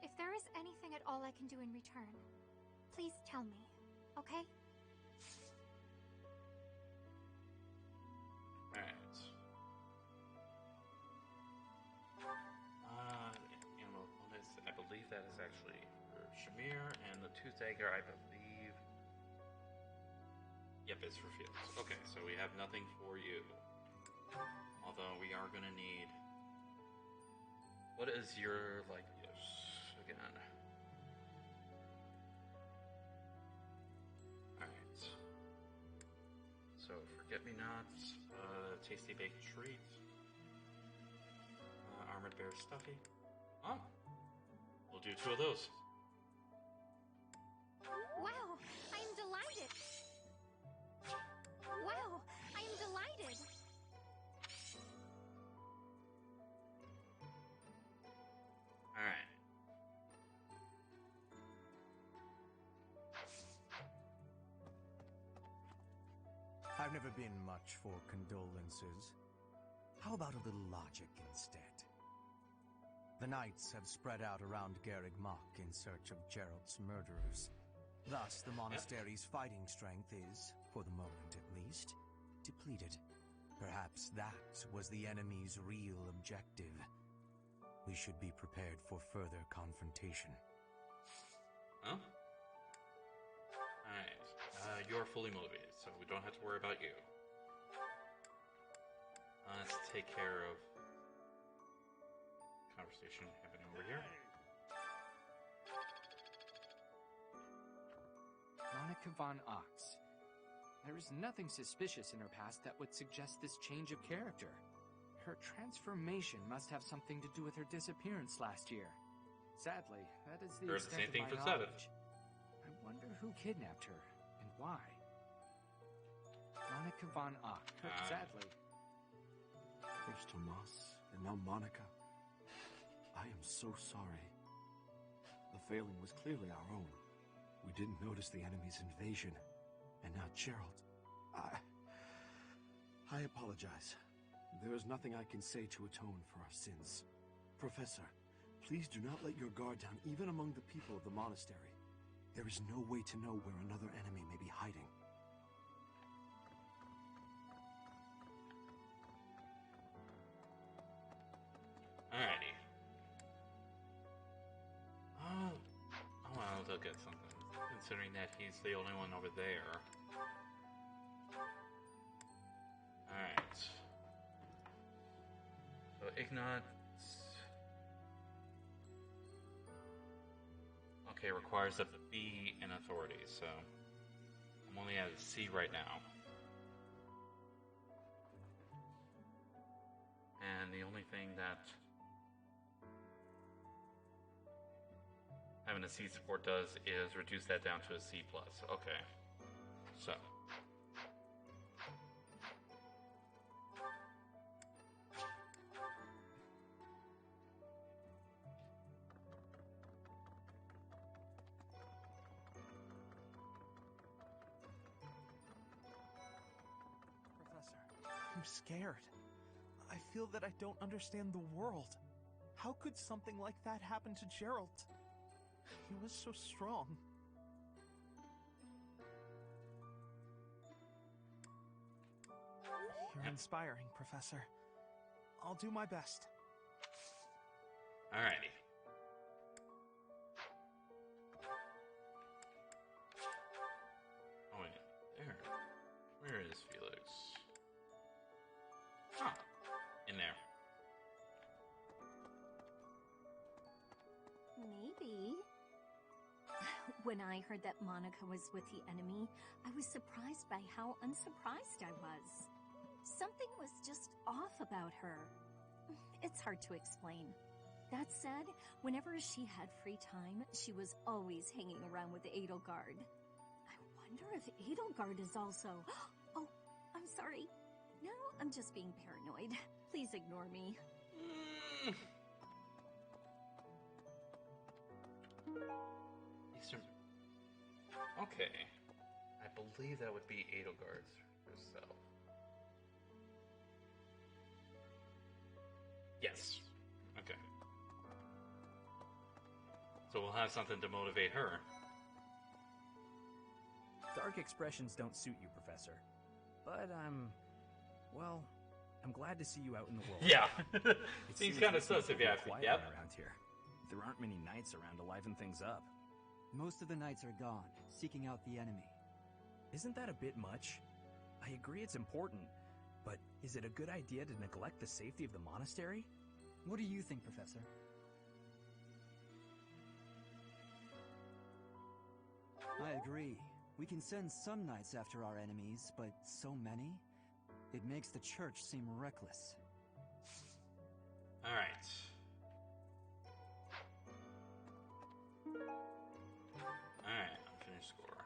If there is anything at all I can do in return, please tell me, okay? Alright. Animal bonus, I believe that is actually for Shamir, and the tooth dagger, I believe... Yep, it's for Felix. Okay, so we have nothing for you. Although we are gonna need... What is your, like, yes, again? Alright. So, forget-me-nots, tasty baked treat, armored bear stuffy. Oh, we'll do 2 of those. Wow, I am delighted! Wow, I am delighted! Alright. I've never been much for condolences. How about a little logic instead? The knights have spread out around Garreg Mach in search of Jeralt's murderers. Thus, the monastery's fighting strength is, for the moment at least, depleted. Perhaps that was the enemy's real objective. We should be prepared for further confrontation. Huh? Alright. You're fully motivated, so we don't have to worry about you. Let's take care of conversation happening over here. Monica von Ox. There is nothing suspicious in her past that would suggest this change of character. Her transformation must have something to do with her disappearance last year. Sadly, that is the Here's the same extent thing of for my Seventh. knowledge. I wonder who kidnapped her, and why. Monica von Ock, sadly. First Tomas, and now Monica. I am so sorry. The failing was clearly our own. We didn't notice the enemy's invasion. And now Jeralt. I apologize. There is nothing I can say to atone for our sins. Professor, please do not let your guard down even among the people of the monastery. There is no way to know where another enemy may be hiding. considering that he's the only one over there. Alright. So Ignat... Okay, requires a B in authority, so... I'm only at a C right now. And the only thing that having a C support does is reduce that down to a C+. Okay. So. Professor, I'm scared. I feel that I don't understand the world. How could something like that happen to Jeralt? He was so strong. You're inspiring, Professor. I'll do my best. Alrighty. Oh wait, there. Where is Felix? Ah, in there. Maybe. When I heard that Monica was with the enemy, I was surprised by how unsurprised I was. Something was just off about her. It's hard to explain. That said, whenever she had free time, she was always hanging around with Edelgard. I wonder if Edelgard is also... Oh, I'm sorry. No, I'm just being paranoid. Please ignore me. Eastern. Okay. I believe that would be Edelgard herself. Yes. Okay. So we'll have something to motivate her. Dark expressions don't suit you, Professor. But well, I'm glad to see you out in the world. Yeah. It Seems seems kind of like sus if you ask me. quiet Yep. around here. There aren't many knights around to liven things up. Most of the knights are gone, seeking out the enemy. Isn't that a bit much? I agree it's important, but is it a good idea to neglect the safety of the monastery? What do you think, Professor? I agree. We can send some knights after our enemies, but so many? It makes the church seem reckless. Alright. Alright, unfinished score.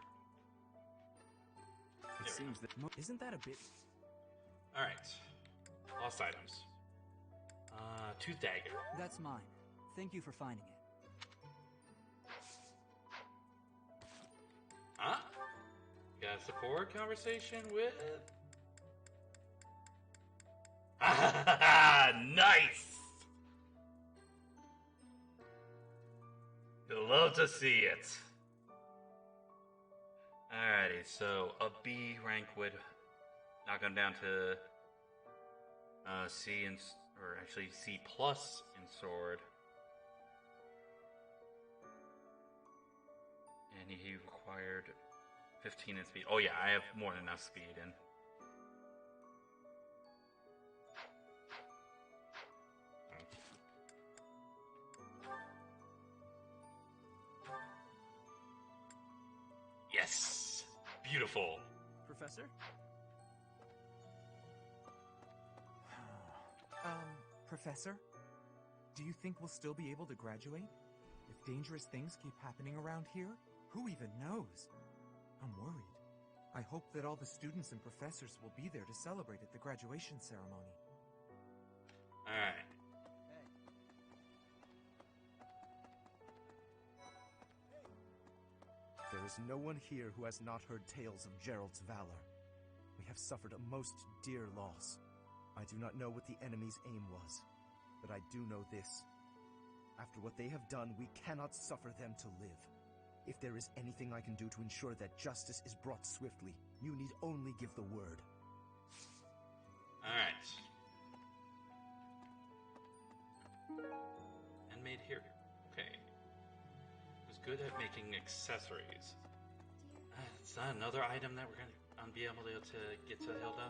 It seems that... Isn't that a bit... Alright. Lost items. Tooth dagger. That's mine. Thank you for finding it. Huh? Got a support conversation with... Nice! You'll love to see it. Alrighty, so a B rank would knock him down to C in, or actually C plus in sword. And he required 15 in speed. Oh yeah, I have more than enough speed in. Yes! Beautiful. Professor? Professor? Do you think we'll still be able to graduate? If dangerous things keep happening around here, who even knows? I'm worried. I hope that all the students and professors will be there to celebrate at the graduation ceremony. Alright. There is no one here who has not heard tales of Jeralt's valor. We have suffered a most dear loss. I do not know what the enemy's aim was, but I do know this. After what they have done, we cannot suffer them to live. If there is anything I can do to ensure that justice is brought swiftly, you need only give the word. Alright. Handmade here. Okay. Who's good at making accessories. Is that another item that we're gonna be able to get to Hilda?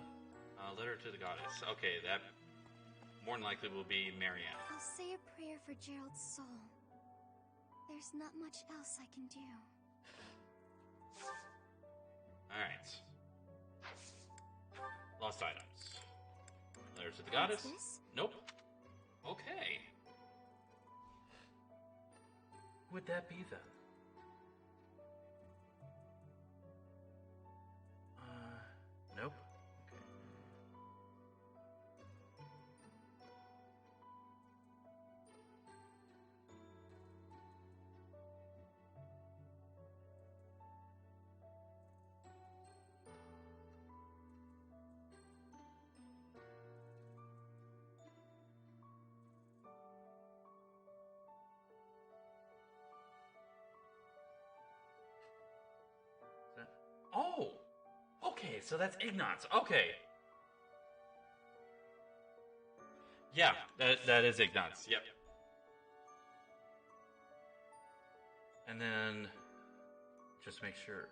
Letter to the goddess. Okay, that more than likely will be Marianne. I'll say a prayer for Jeralt's soul. There's not much else I can do. Alright. Lost items. Letter to the goddess? What's this? Nope. Okay. Who would that be then? Nope. Okay. Oh! Okay, so that's Ignatz. Okay. Yeah, that is Ignatz. Yep. And then just make sure.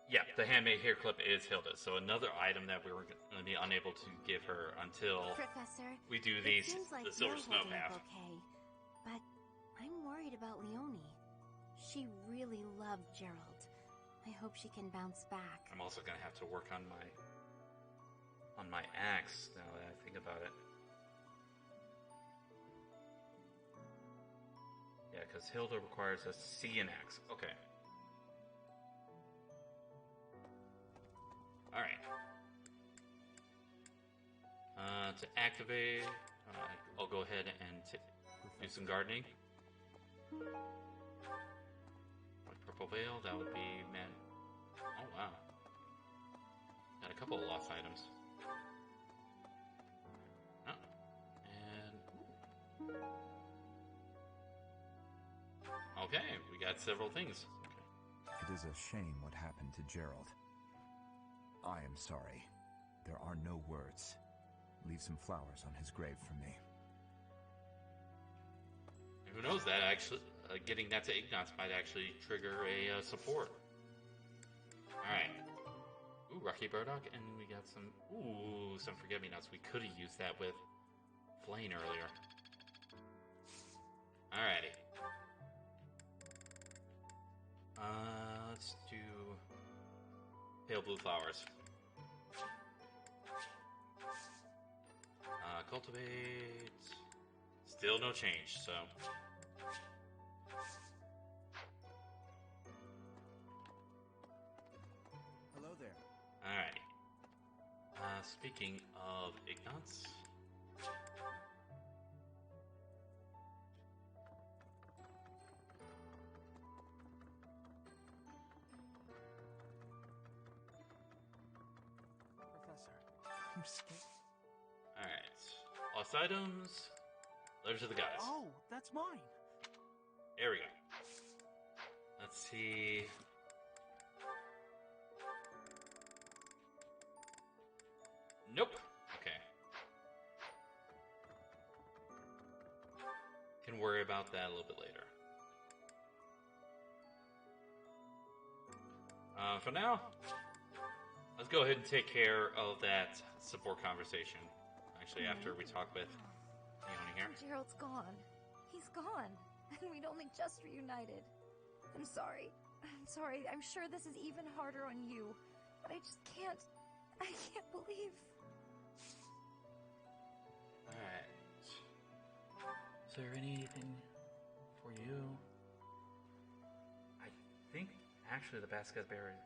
Yeah, the handmade hair clip is Hilda's. So another item that we were going to be unable to give her until Professor, we do it these seems like the Silver you're Snow holding a Path. bouquet, but I'm worried about Leonie. She really loved Jeralt. I hope she can bounce back. I'm also going to have to work on my axe now that I think about it. Yeah, because Hilda requires us to see an axe. Okay. Alright. To activate, I'll go ahead and do some gardening. Like Purple Veil, that would be man. Oh wow. Got a couple of lost items. Oh. And okay, we got several things. It is a shame what happened to Jeralt. I am sorry. There are no words. Leave some flowers on his grave for me. Who knows, that actually getting that to Ignatz might actually trigger a support. Alright. Ooh, Rocky Burdock, and we got some Forget-Me-Nots. We could have used that with Flayn earlier. Alrighty. Let's do pale blue flowers. Cultivate. Still no change, so. Hello there. Alrighty. Speaking of Ignatz. Professor, I'm scared. Alright. Lost items. Letters of the goddess. Oh, that's mine. There we go. Let's see. Nope. Okay. Can worry about that a little bit later. For now, let's go ahead and take care of that support conversation. Actually, after we talk with Leonie here. Jeralt's gone. He's gone. And we'd only just reunited. I'm sorry. I'm sure this is even harder on you. But I just can't. I can't believe. Alright. Is there anything for you? I think actually the basket berry.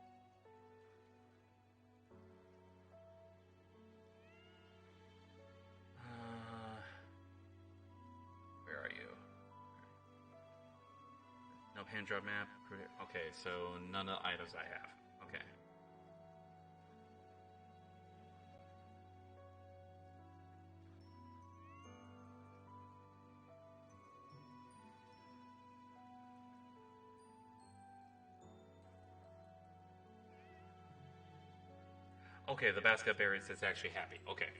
Where are you? No hand job map. Okay, so none of the items I have. Okay. Okay, the basket berries is actually happy. Okay.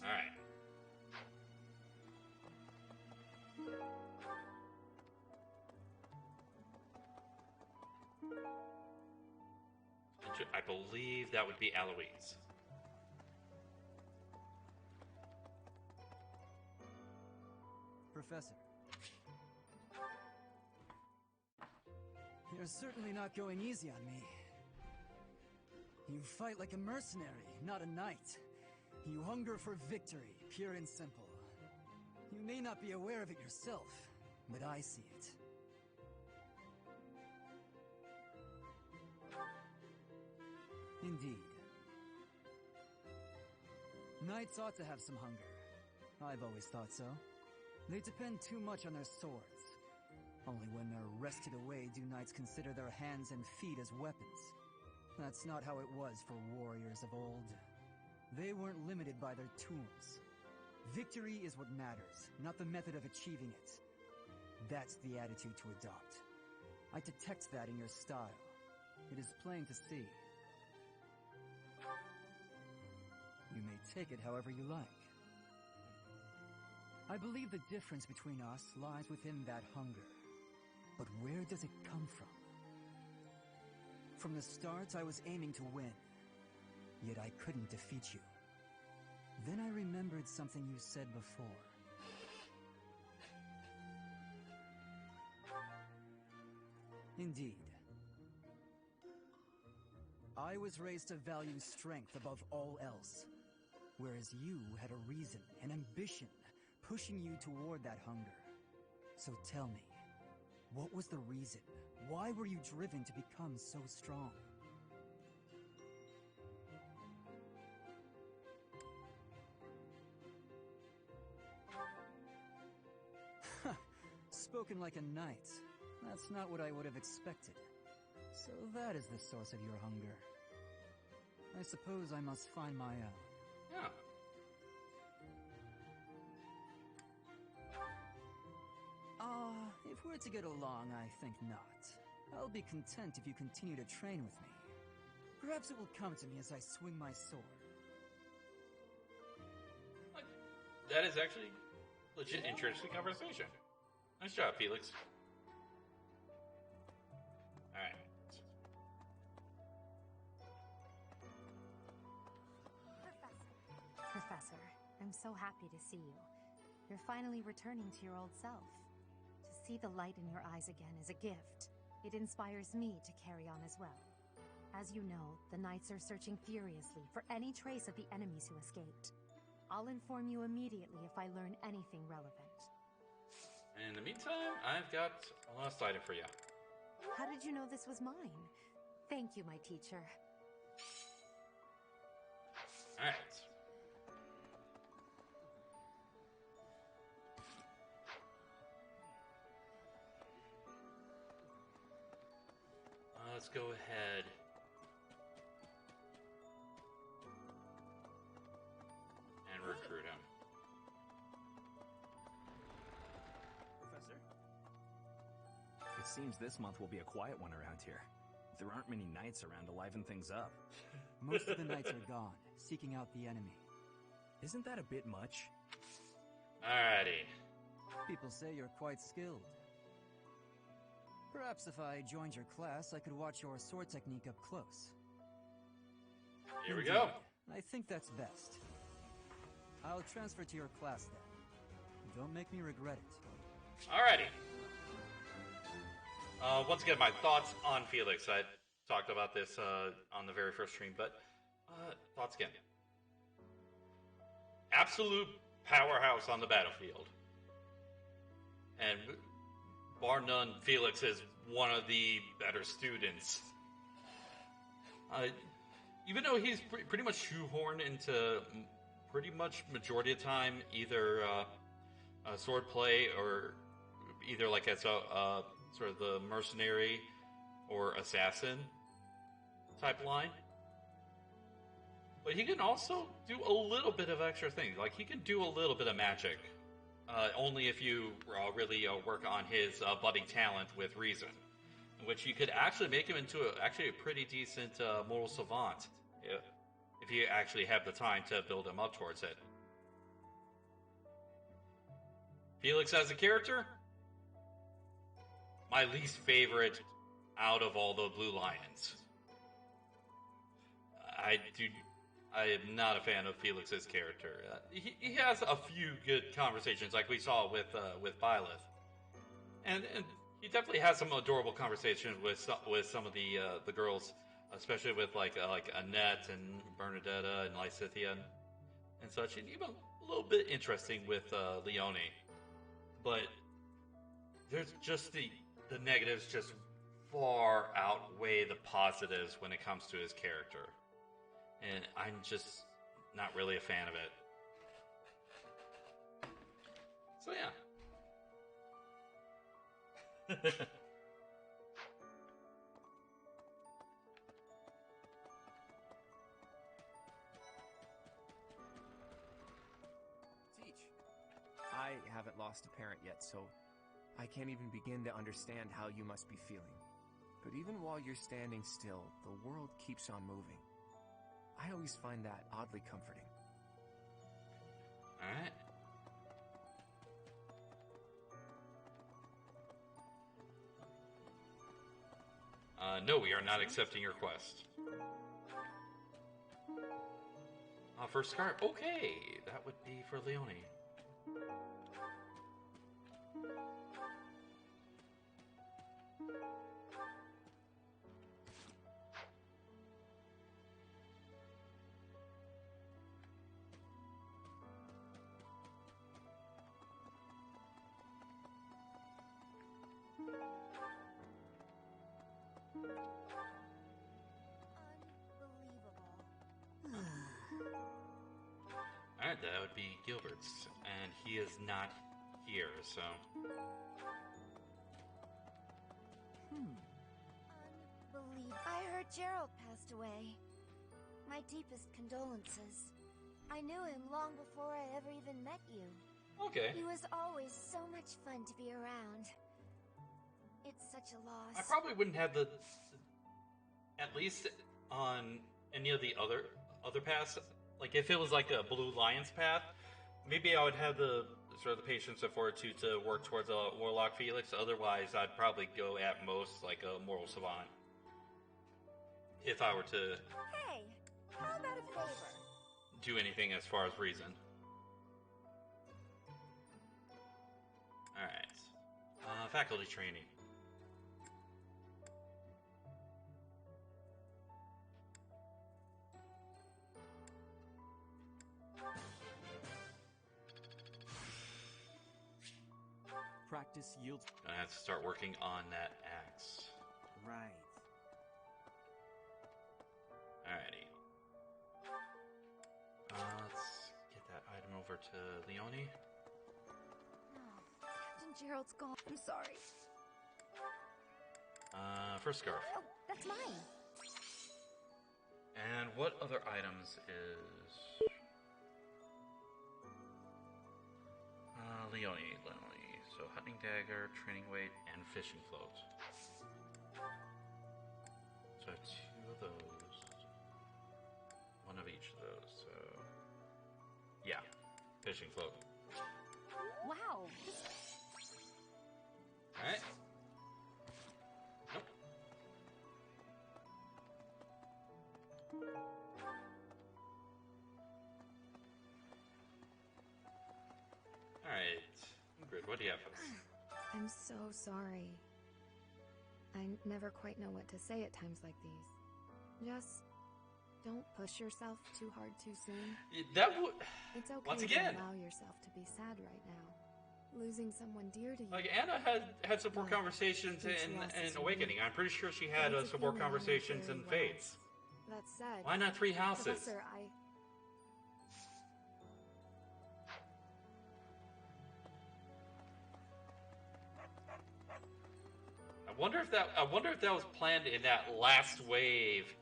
Alright. to, I believe that would be Eloise. Professor. You're certainly not going easy on me. You fight like a mercenary, not a knight. You hunger for victory, pure and simple. You may not be aware of it yourself, but I see it. Indeed. Knights ought to have some hunger. I've always thought so. They depend too much on their swords. Only when they're rested away do knights consider their hands and feet as weapons. That's not how it was for warriors of old. They weren't limited by their tools. Victory is what matters, not the method of achieving it. That's the attitude to adopt. I detect that in your style. It is plain to see. You may take it however you like. I believe the difference between us lies within that hunger. But where does it come from? From the start, I was aiming to win. Yet I couldn't defeat you. Then I remembered something you said before. Indeed. I was raised to value strength above all else, whereas you had a reason, an ambition, pushing you toward that hunger. So tell me, what was the reason? Why were you driven to become so strong? Spoken like a knight. That's not what I would have expected. So that is the source of your hunger. I suppose I must find my own. Yeah. If we're to get along, I think not. I'll be content if you continue to train with me. Perhaps it will come to me as I swing my sword. That is actually legit interesting conversation. Nice job, Felix. Alright. Professor, I'm so happy to see you. You're finally returning to your old self. To see the light in your eyes again is a gift. It inspires me to carry on as well. As you know, the Knights are searching furiously for any trace of the enemies who escaped. I'll inform you immediately if I learn anything relevant. In the meantime, I've got a last item for you. How did you know this was mine? Thank you, my teacher. Alright. Let's go ahead. And recruit him. Professor? It seems this month will be a quiet one around here. There aren't many knights around to liven things up. Most of the knights are gone, seeking out the enemy. Isn't that a bit much? Alrighty. People say you're quite skilled. Perhaps if I joined your class, I could watch your sword technique up close. Here we go. I think that's best. I'll transfer to your class then. Don't make me regret it. Alrighty. Once again, my thoughts on Felix. I talked about this on the very first stream, but thoughts again. Absolute powerhouse on the battlefield. And bar none, Felix is one of the better students. Even though he's pretty much shoehorned into pretty much majority of the time either sword play or either like as a sort of the mercenary or assassin type line. But he can also do a little bit of extra things. Like he can do a little bit of magic. Only if you really work on his budding talent with reason. Which you could actually make him into a pretty decent moral savant. If you actually have the time to build him up towards it. Felix as a character? My least favorite out of all the Blue Lions. I am not a fan of Felix's character. He has a few good conversations, like we saw with Byleth, and he definitely has some adorable conversations with some of the girls, especially with like Annette and Bernadetta and Lysithia and such, and even a little bit interesting with Leone. But there's just the negatives just far outweigh the positives when it comes to his character. And I'm just not really a fan of it. So yeah. Teach. I haven't lost a parent yet, so I can't even begin to understand how you must be feeling. But even while you're standing still, the world keeps on moving. I always find that oddly comforting. Alright. No, we are not accepting your quest. For Scar, okay, that would be for Leone. Alright, that would be Gilbert's, and he is not here, so... I heard Jeralt passed away. My deepest condolences. I knew him long before I ever even met you. Okay. He was always so much fun to be around. It's such a loss. I probably wouldn't have the... At least on any of the other paths. Like, if it was like a Blue Lion's path, maybe I would have the sort of the patience and fortitude to work towards a Warlock Felix. Otherwise, I'd probably go at most like a Moral Savant. If I were to... Hey, how about a favor? Do anything as far as reason. Alright. Faculty training. Practice yields. I have to start working on that axe. Right. Alrighty. Let's get that item over to Leone. No, Captain Jeralt's gone. I'm sorry. First scarf. Oh, that's mine. And what other items is... Leone. So hunting dagger, training weight, and fishing float. So I have two of those. One of each of those, so... Yeah, fishing float. Wow. Alright. Nope. Alright. Ingrid, what do you have for us? I'm so sorry. I never quite know what to say at times like these. Just don't push yourself too hard too soon. That would... It's okay Once to again. allow yourself to be sad right now. Losing someone dear to you. Like, Anna had some more conversations in Awakening. I'm pretty sure she had some more conversations in Fates. That said, Why not Three Houses? Professor, I wonder if that was planned in that last wave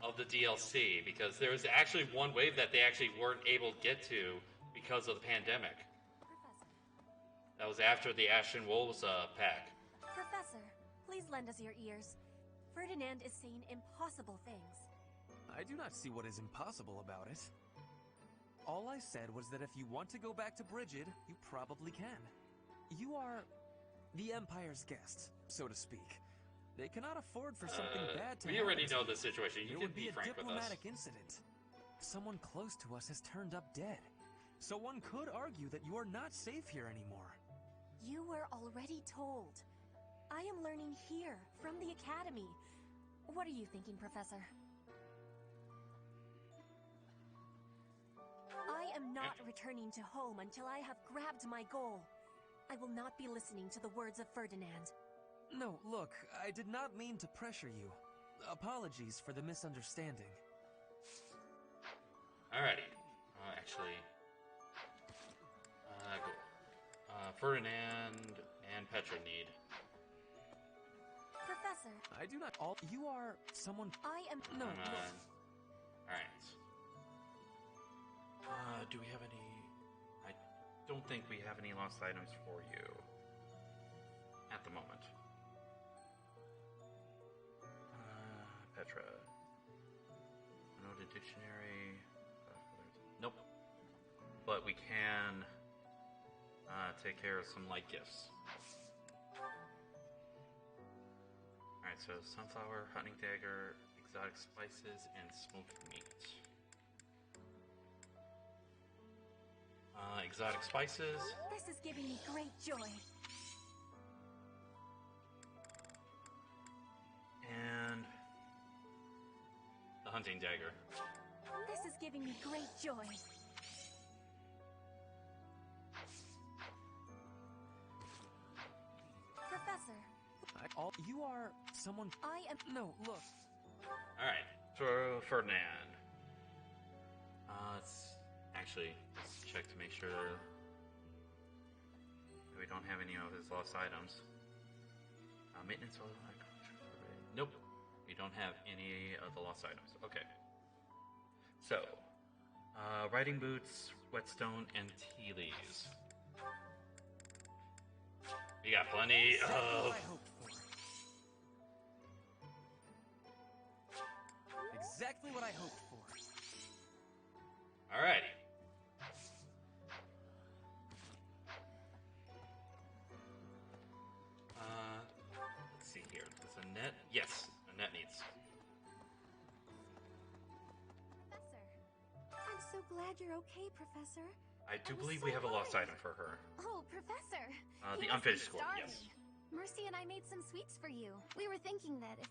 of the DLC, because there was actually one wave that they actually weren't able to get to because of the pandemic. That was after the Ashen Wolves pack. Professor, please lend us your ears. Ferdinand is saying impossible things. I do not see what is impossible about it. All I said was that if you want to go back to Brigid, you probably can. You are the Empire's guest, so to speak. They cannot afford for something bad to We happen. already know the situation. You There can would be be a frank with us. diplomatic incident. Someone close to us has turned up dead. So one could argue that you are not safe here anymore. You were already told. I am learning here, from the Academy. What are you thinking, Professor? I am not returning to home until I have grabbed my goal. I will not be listening to the words of Ferdinand. No, look, I did not mean to pressure you. Apologies for the misunderstanding. Alrighty. Actually, go. Ferdinand and Petra need. Professor. I do not all. You are someone. I am. No, Come look. on. Alright. Do we have any... I don't think we have any lost items for you. At the moment. Petra. Noted dictionary. Nope. But we can take care of some light gifts. Alright, so sunflower, hunting dagger, exotic spices, and smoked meat. Exotic spices. This is giving me great joy. And the hunting dagger. This is giving me great joy. Professor. You are someone. I am. No, look. Alright, so Ferdinand. Let's check to make sure that we don't have any of his lost items. Maintenance. Nope, we don't have any of the lost items. Okay. So, riding boots, whetstone, and tea leaves. We got plenty of. Exactly what I hoped for. Alrighty. Let's see here. Does a net? Yes, a net needs. Professor. I'm so glad you're okay, Professor. I do was believe so we have a lost worried. item for her. Oh, Professor. The You must be unfinished score, starving. yes. Mercy and I made some sweets for you. We were thinking that if...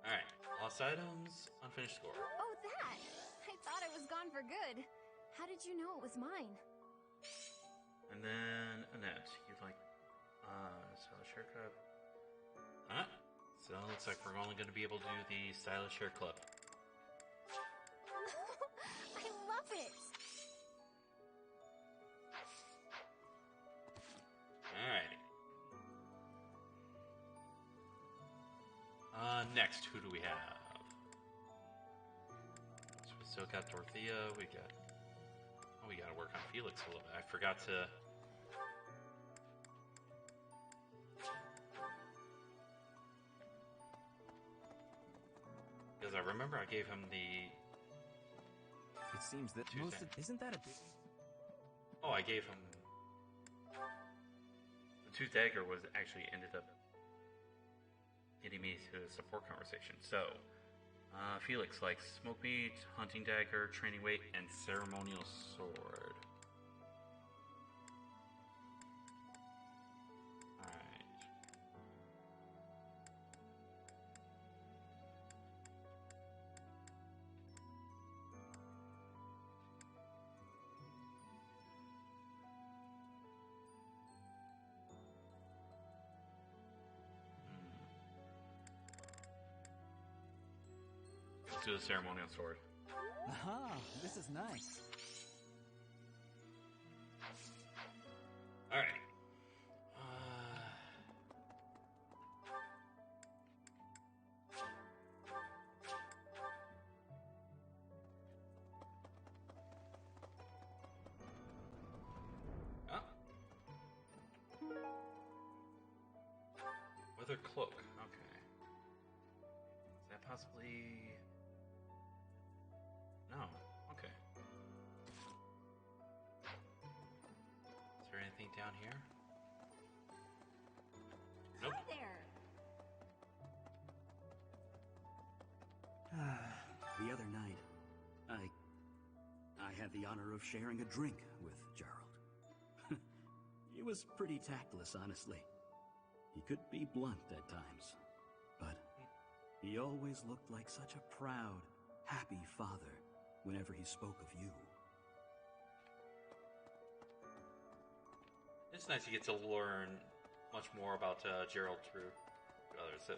Alright, lost items, unfinished score. Oh, that! I thought it was gone for good. How did you know it was mine? And then Annette, you'd like stylish haircut. Huh? So it looks like we're only going to be able to do the stylish hair clip. I love it! Alrighty. Next, who do we have? So we still got Dorothea, we got... Oh, we gotta work on Felix a little bit. I forgot to... Because I remember I gave him the... It seems that most of... Isn't that a big... Oh, I gave him... The tooth dagger was actually ended up getting me to a support conversation. So, Felix likes smoke meat, hunting dagger, training weight, and ceremonial sword. Alright. Let's do the ceremonial sword. Aha, this is nice. Alright. Weather cloak. Okay. Is that possibly... No. Okay. Is there anything down here? Nope. Hi there. The other night, I had the honor of sharing a drink with Jeralt. He was pretty tactless, honestly. He could be blunt at times, but he always looked like such a proud, happy father whenever he spoke of you. It's nice you get to learn much more about Jeralt through others.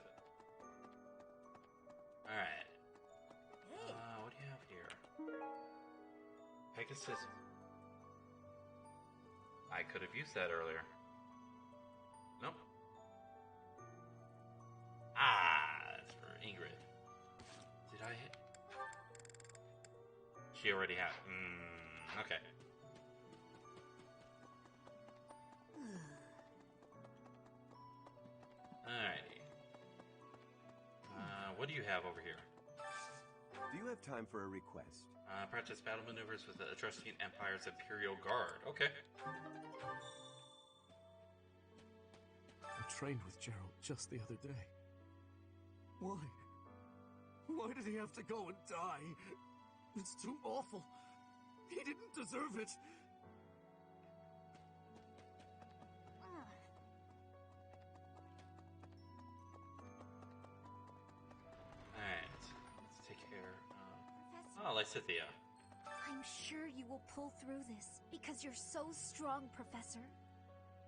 Alright. What do you have here? Pegasus. I could have used that earlier. Nope. That's for Ingrid. Did I hit? She already had. Okay. Alrighty. What do you have over here? Do you have time for a request? Practice battle maneuvers with the Etruscan Empire's Imperial Guard. Okay. I trained with Jeralt just the other day. Why? Why did he have to go and die? It's too awful. He didn't deserve it. Alright. Let's take care of... Lysithea. I'm sure you will pull through this, because you're so strong, Professor.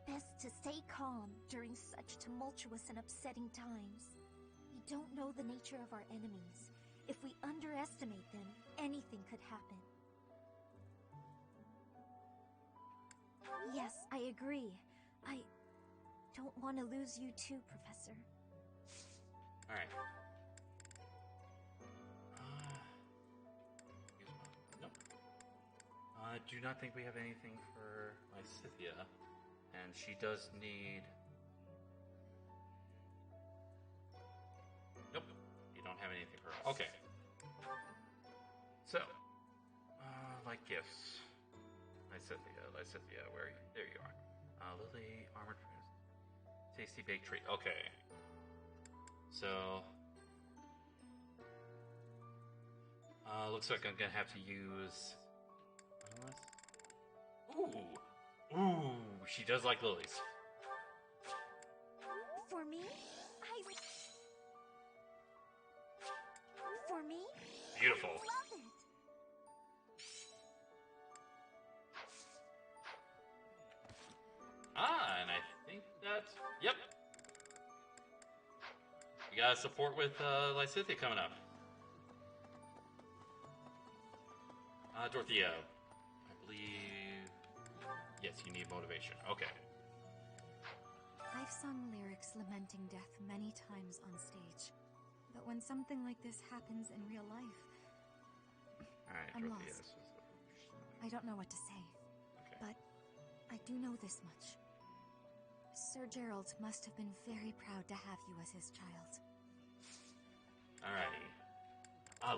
Best to stay calm during such tumultuous and upsetting times. We don't know the nature of our enemies. If we underestimate them, anything could happen. Yes, I agree. I don't want to lose you too, Professor. Alright. Nope. I do not think we have anything for Lysithea. And she does need... Nope. You don't have anything for her. Okay. So. Like gifts. Lysithea, where are you? There you are. Lily, armored prince. Tasty baked treat. Okay. So. Looks like I'm gonna have to use... Ooh, she does like lilies. For me? For me? Beautiful. I love it. And I think that's... Yep. You got support with Lysithea coming up. Dorothea, I believe... Yes, you need motivation. Okay. I've sung lyrics lamenting death many times on stage. But when something like this happens in real life, Alright, I'm Dorothea. lost. I don't know what to say. Okay. But I do know this much. Sir Jeralt must have been very proud to have you as his child. Alrighty.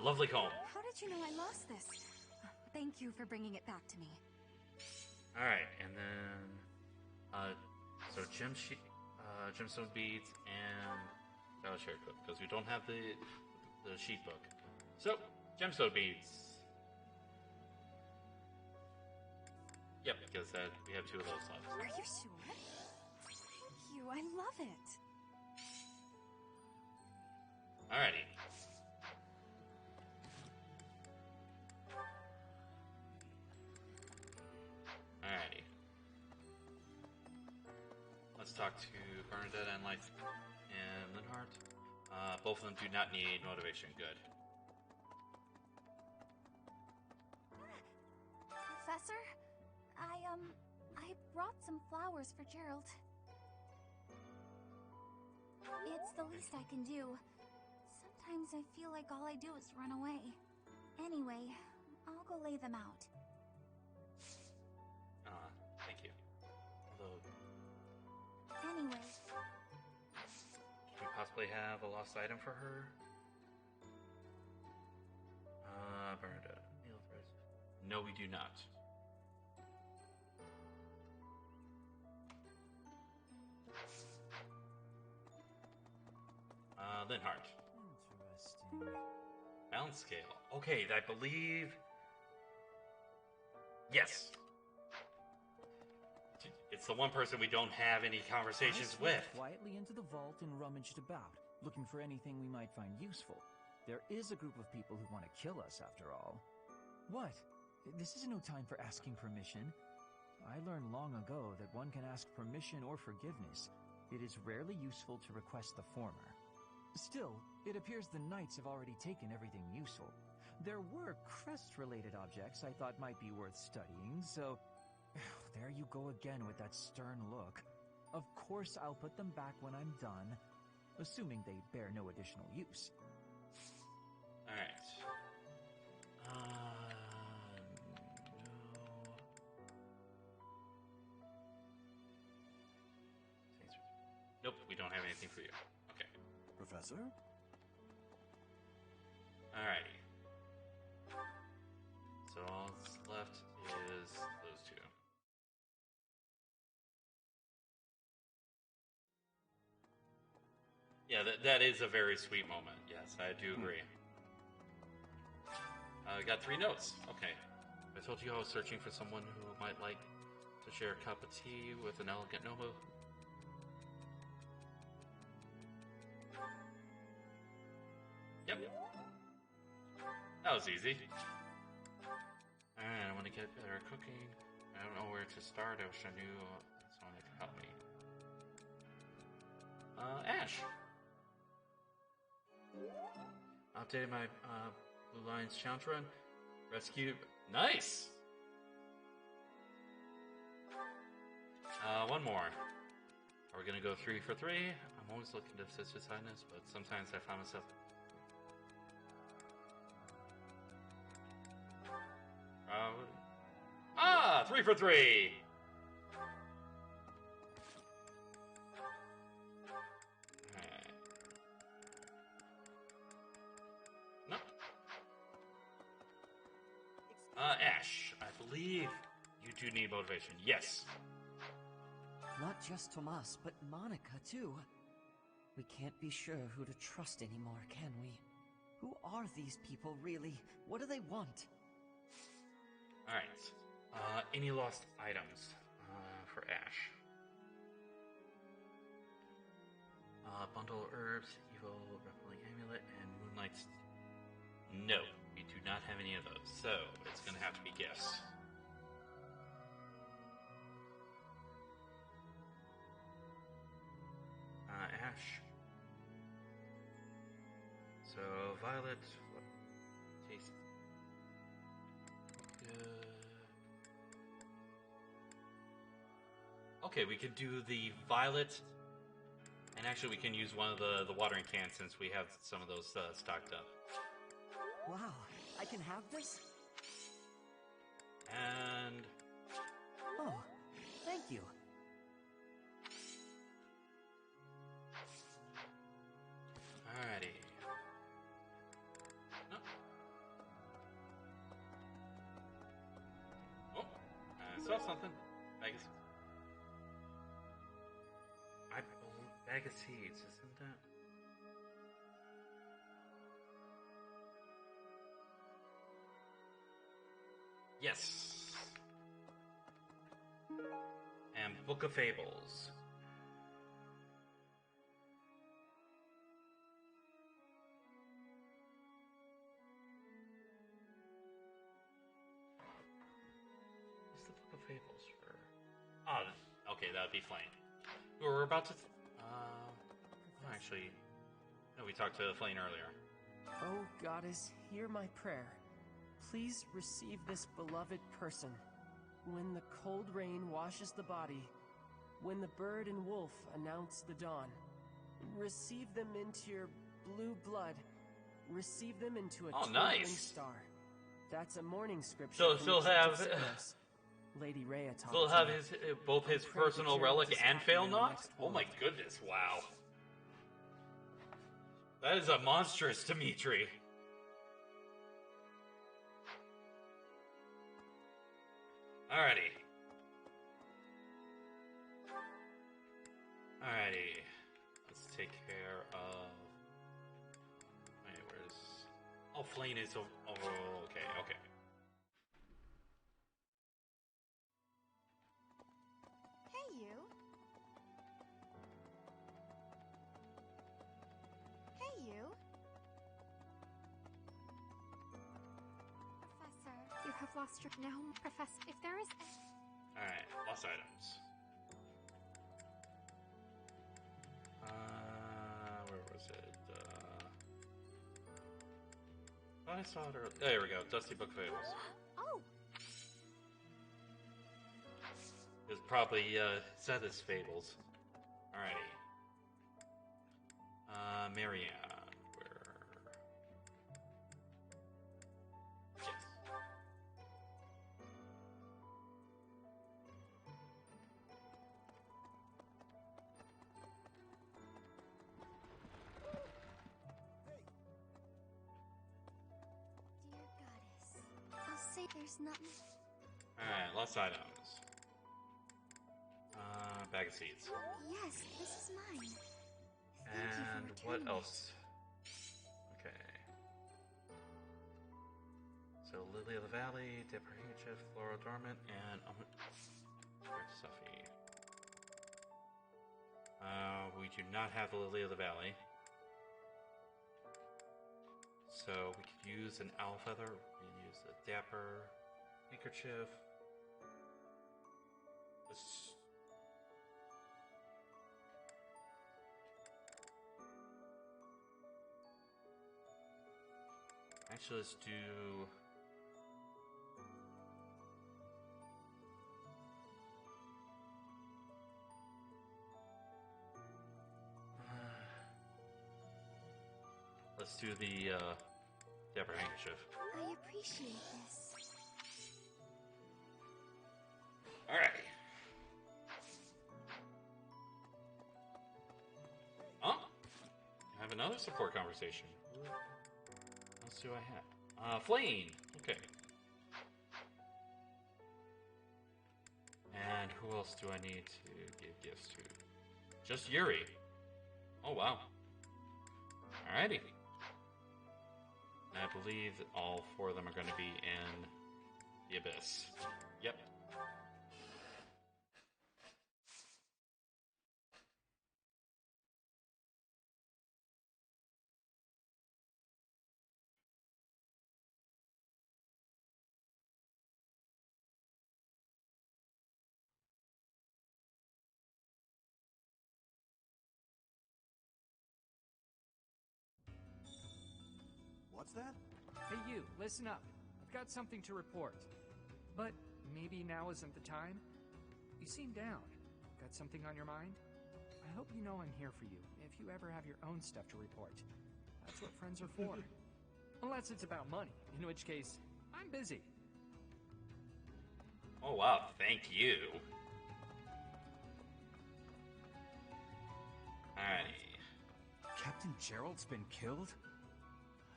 Lovely comb. How did you know I lost this? Thank you for bringing it back to me. Alright, and then... so gemstone beads and... Stylish haircut, because we don't have the sheet book. So, gemstone beads. Yep, because we have 2 of those slots. Are you sure? Thank you, I love it. Alrighty. Alrighty. Let's talk to Bernadette and Linhardt. Both of them do not need motivation. Good. Professor, I brought some flowers for Jeralt. It's the least I can do. Sometimes I feel like all I do is run away. Anyway, I'll go lay them out. Thank you. Although, Anyway, do we possibly have a lost item for her? Bernadette. No, we do not. Linhardt. Interesting. Balance scale. Okay, I believe... Yes. It's the one person we don't have any conversations I with. slipped quietly into the vault and rummaged about, looking for anything we might find useful. There is a group of people who want to kill us, after all. What? This is no time for asking permission. I learned long ago that one can ask permission or forgiveness. It is rarely useful to request the former. Still, it appears the knights have already taken everything useful. There were crest-related objects I thought might be worth studying, so... There you go again with that stern look. Of course I'll put them back when I'm done, assuming they bear no additional use. Alright. No. Nope, we don't have anything for you. Okay. Professor? Alrighty. So all that's left is those two. Yeah, that is a very sweet moment. Yes, I do agree. I got 3 notes. Okay. I told you I was searching for someone who might like to share a cup of tea with an elegant noble. Yep. That was easy. Alright, I want to get better at cooking. I don't know where to start. I wish I knew someone that could help me. Ash. Updated my Blue Lions challenge run. Rescue. Nice! One more. Are we gonna go 3 for 3? I'm always looking to assist his highness, but sometimes I find myself... 3 for 3! No. Ash, I believe you do need motivation. Yes. Not just Tomas, but Monica, too. We can't be sure who to trust anymore, can we? Who are these people, really? What do they want? Alright. Any lost items for Ash? Bundle of herbs, evil repelling amulet, and moonlight's... No, we do not have any of those, so it's gonna have to be gifts. Ash. So, violet... Taste... Good. Okay, we could do the violet, and actually we can use one of the watering cans since we have some of those stocked up. Wow, I can have this? And... Oh, thank you. Alrighty. No. Oh, I saw something. Bag of seeds, isn't that? Yes. And Book of Fables. What's the Book of Fables for? Oh, okay, that would be Flame. We're about to... actually... No, we talked to Flame earlier. Oh, Goddess, hear my prayer. Please receive this beloved person. When the cold rain washes the body, when the bird and wolf announce the dawn, receive them into your blue blood. Receive them into a twinkling star. That's a morning scripture. So he'll have... Lady Rhea taught he'll have his both his personal relic and fail not? Oh my goodness, wow. That is a monstrous Dimitri. Alrighty. Let's take care of... Wait, where's... Oh, Flame is over. Oh, okay, okay. Hey, you. Hey, you. Professor, you have lost your... No, Professor, if there is... Alright, lost items. Where was it? Thought I saw it earlier. There we go. Dusty Book Fables. Oh! It's probably said as Fables. Alrighty. Marianne. Where? Yes. Dear goddess, I'll say there's nothing. Alright, lost items. Bag of seeds. Yes, this is mine. And what else? Okay. So Lily of the Valley, Dipper Handkerchief, Floral Dormant, and Stuffy. We do not have the Lily of the Valley. So we could use an owl feather. We can use the Dapper Handkerchief. Actually, let's do... let's do the Dapper Handkerchief. I appreciate this. Alright. Oh! I have another support conversation. What else do I have? Flame! Okay. And who else do I need to give gifts to? Just Yuri. Oh, wow. Alrighty. I believe that all four of them are going to be in the Abyss. Yep. What's that? Hey, you, listen up. I've got something to report. But maybe now isn't the time? You seem down. Got something on your mind? I hope you know I'm here for you if you ever have your own stuff to report. That's what friends are for. Unless it's about money, in which case, I'm busy. Oh, wow. Thank you. Alrighty. Captain Jeralt's been killed?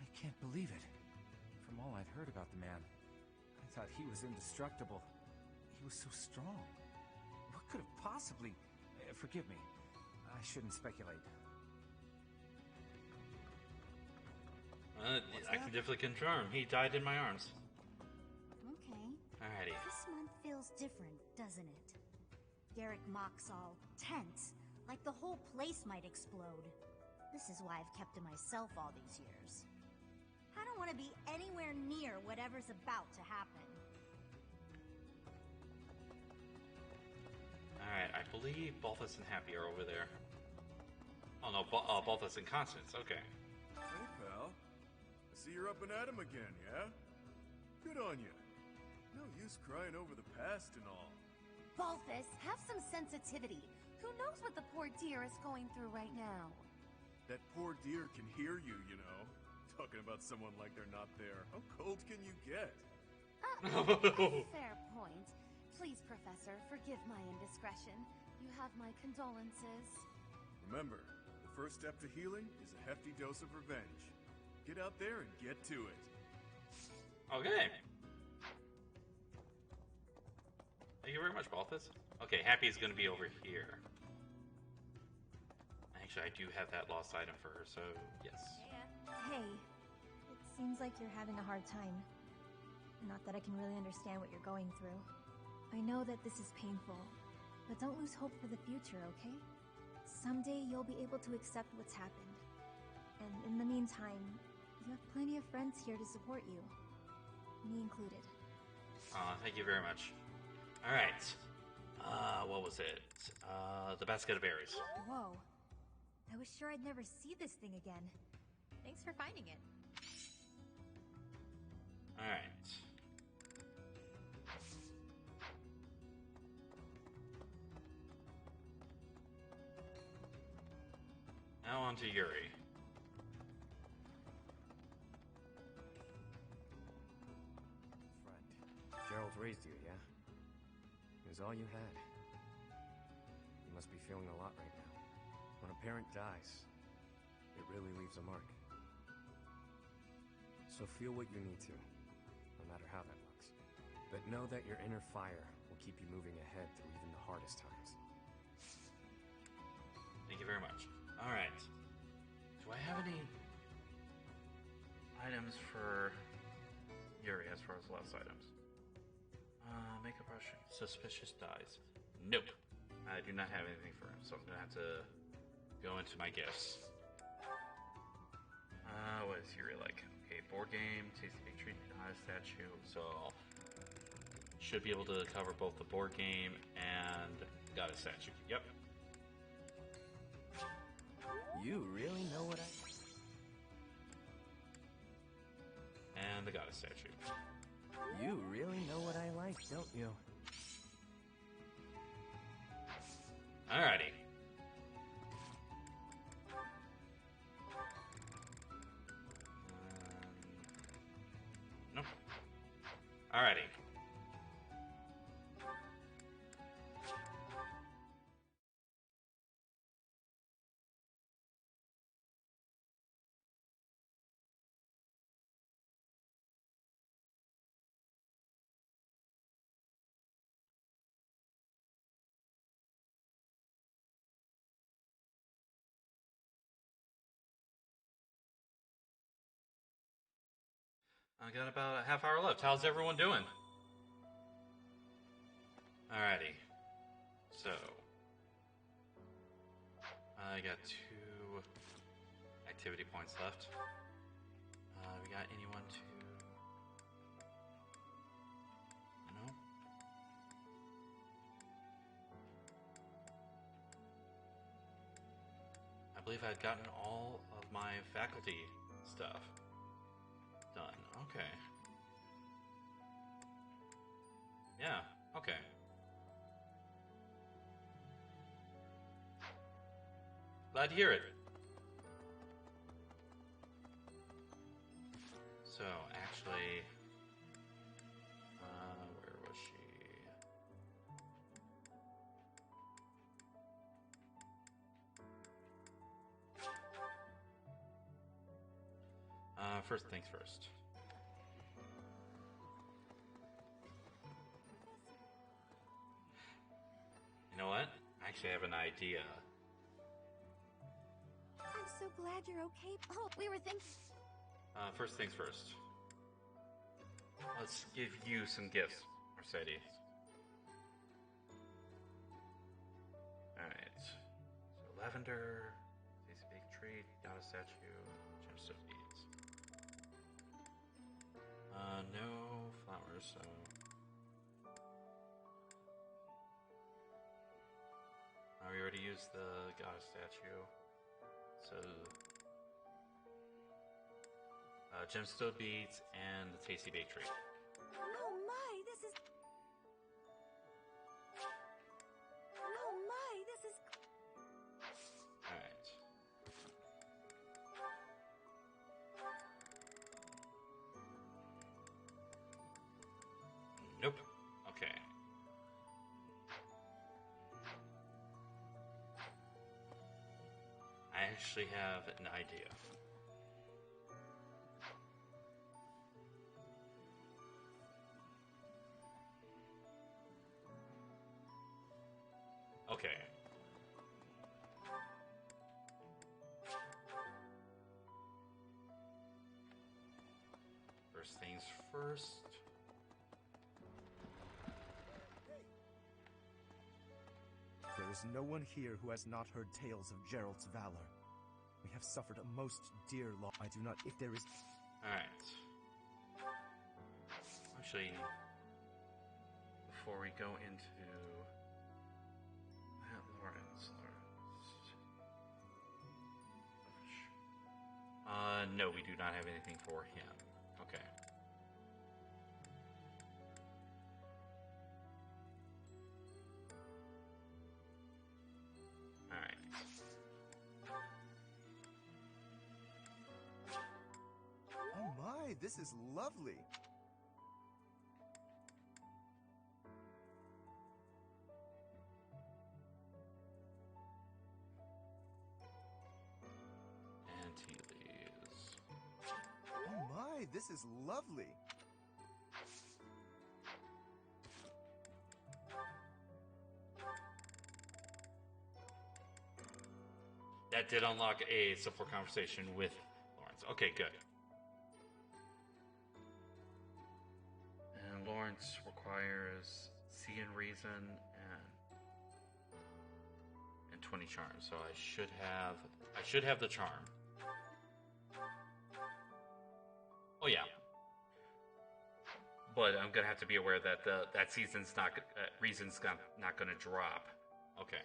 I can't believe it. From all I'd heard about the man, I thought he was indestructible. He was so strong. What could have possibly... forgive me. I shouldn't speculate. I can definitely confirm. He died in my arms. Okay. Alrighty. This month feels different, doesn't it? Garrick Mock's all tense, like the whole place might explode. This is why I've kept to myself all these years. I don't want to be anywhere near whatever's about to happen. Alright, I believe Balthus and Happy are over there. Oh no, Balthus and Constance, okay. Hey, pal. I see you're up and at 'em again, yeah? Good on you. No use crying over the past and all. Balthus, have some sensitivity. Who knows what the poor dear is going through right now? That poor dear can hear you, you know. Talking about someone like they're not there. How cold can you get? A fair point. Please, Professor, forgive my indiscretion. You have my condolences. Remember, the first step to healing is a hefty dose of revenge. Get out there and get to it. Okay. Thank you very much, Balthus. Okay, Happy's gonna be over here. Actually, I do have that lost item for her, so yes. Hey, it's Seems like you're having a hard time. Not that I can really understand what you're going through. I know that this is painful, but don't lose hope for the future, okay? Someday you'll be able to accept what's happened. And in the meantime, you have plenty of friends here to support you. Me included. Thank you very much. Alright. What was it? The basket of berries. Whoa. I was sure I'd never see this thing again. Thanks for finding it. Alright. Now on to Yuri. Friend, Jeralt raised you, yeah? It was all you had. You must be feeling a lot right now. When a parent dies, it really leaves a mark. So feel what you need to, no matter how that looks. But know that your inner fire will keep you moving ahead through even the hardest times. Thank you very much. Alright. Do I have any items for Yuri as far as lost items? Makeup brush, suspicious dyes. Nope. I do not have anything for him, so I'm gonna have to go into my gifts. What is Yuri like? Okay, board game, tasty big treat, not a statue, so should be able to cover both the board game and got a statue. Yep. You really know what And the goddess statue. You really know what I like, don't you? Alrighty. No. Alrighty. I got about a half hour left. How's everyone doing? Alrighty. So, I got 2 activity points left. We got anyone to... No? I believe I'd gotten all of my faculty stuff done. Okay. Yeah, okay. Glad to hear it. So, actually, where was she? First things first. You know what? I actually have an idea. I'm so glad you're okay. Oh, we were thinking... First things first. Let's give you some gifts, Mercedes. Alright. So, lavender, tasty big treat, got a statue, gemstone beads. No flowers, so... We already used the goddess statue. So... gemstone beads and the tasty bake treat. Oh my, this is... Oh my, this is... Alright. Nope. Okay. I actually have an idea. Okay. First things first. There is no one here who has not heard tales of Jeralt's valor. We have suffered a most dear loss. I do not. If there is. Alright. Actually, before we go into Lawrence. No, we do not have anything for him. Okay. Alright. Oh my, this is lovely. Oh my, this is lovely. That did unlock a support conversation with Lawrence. Okay, good. And Lawrence requires C and Reason and 20 charms. So I should have the charm. Oh yeah. But I'm gonna have to be aware that that season's not Reason's not gonna drop. Okay.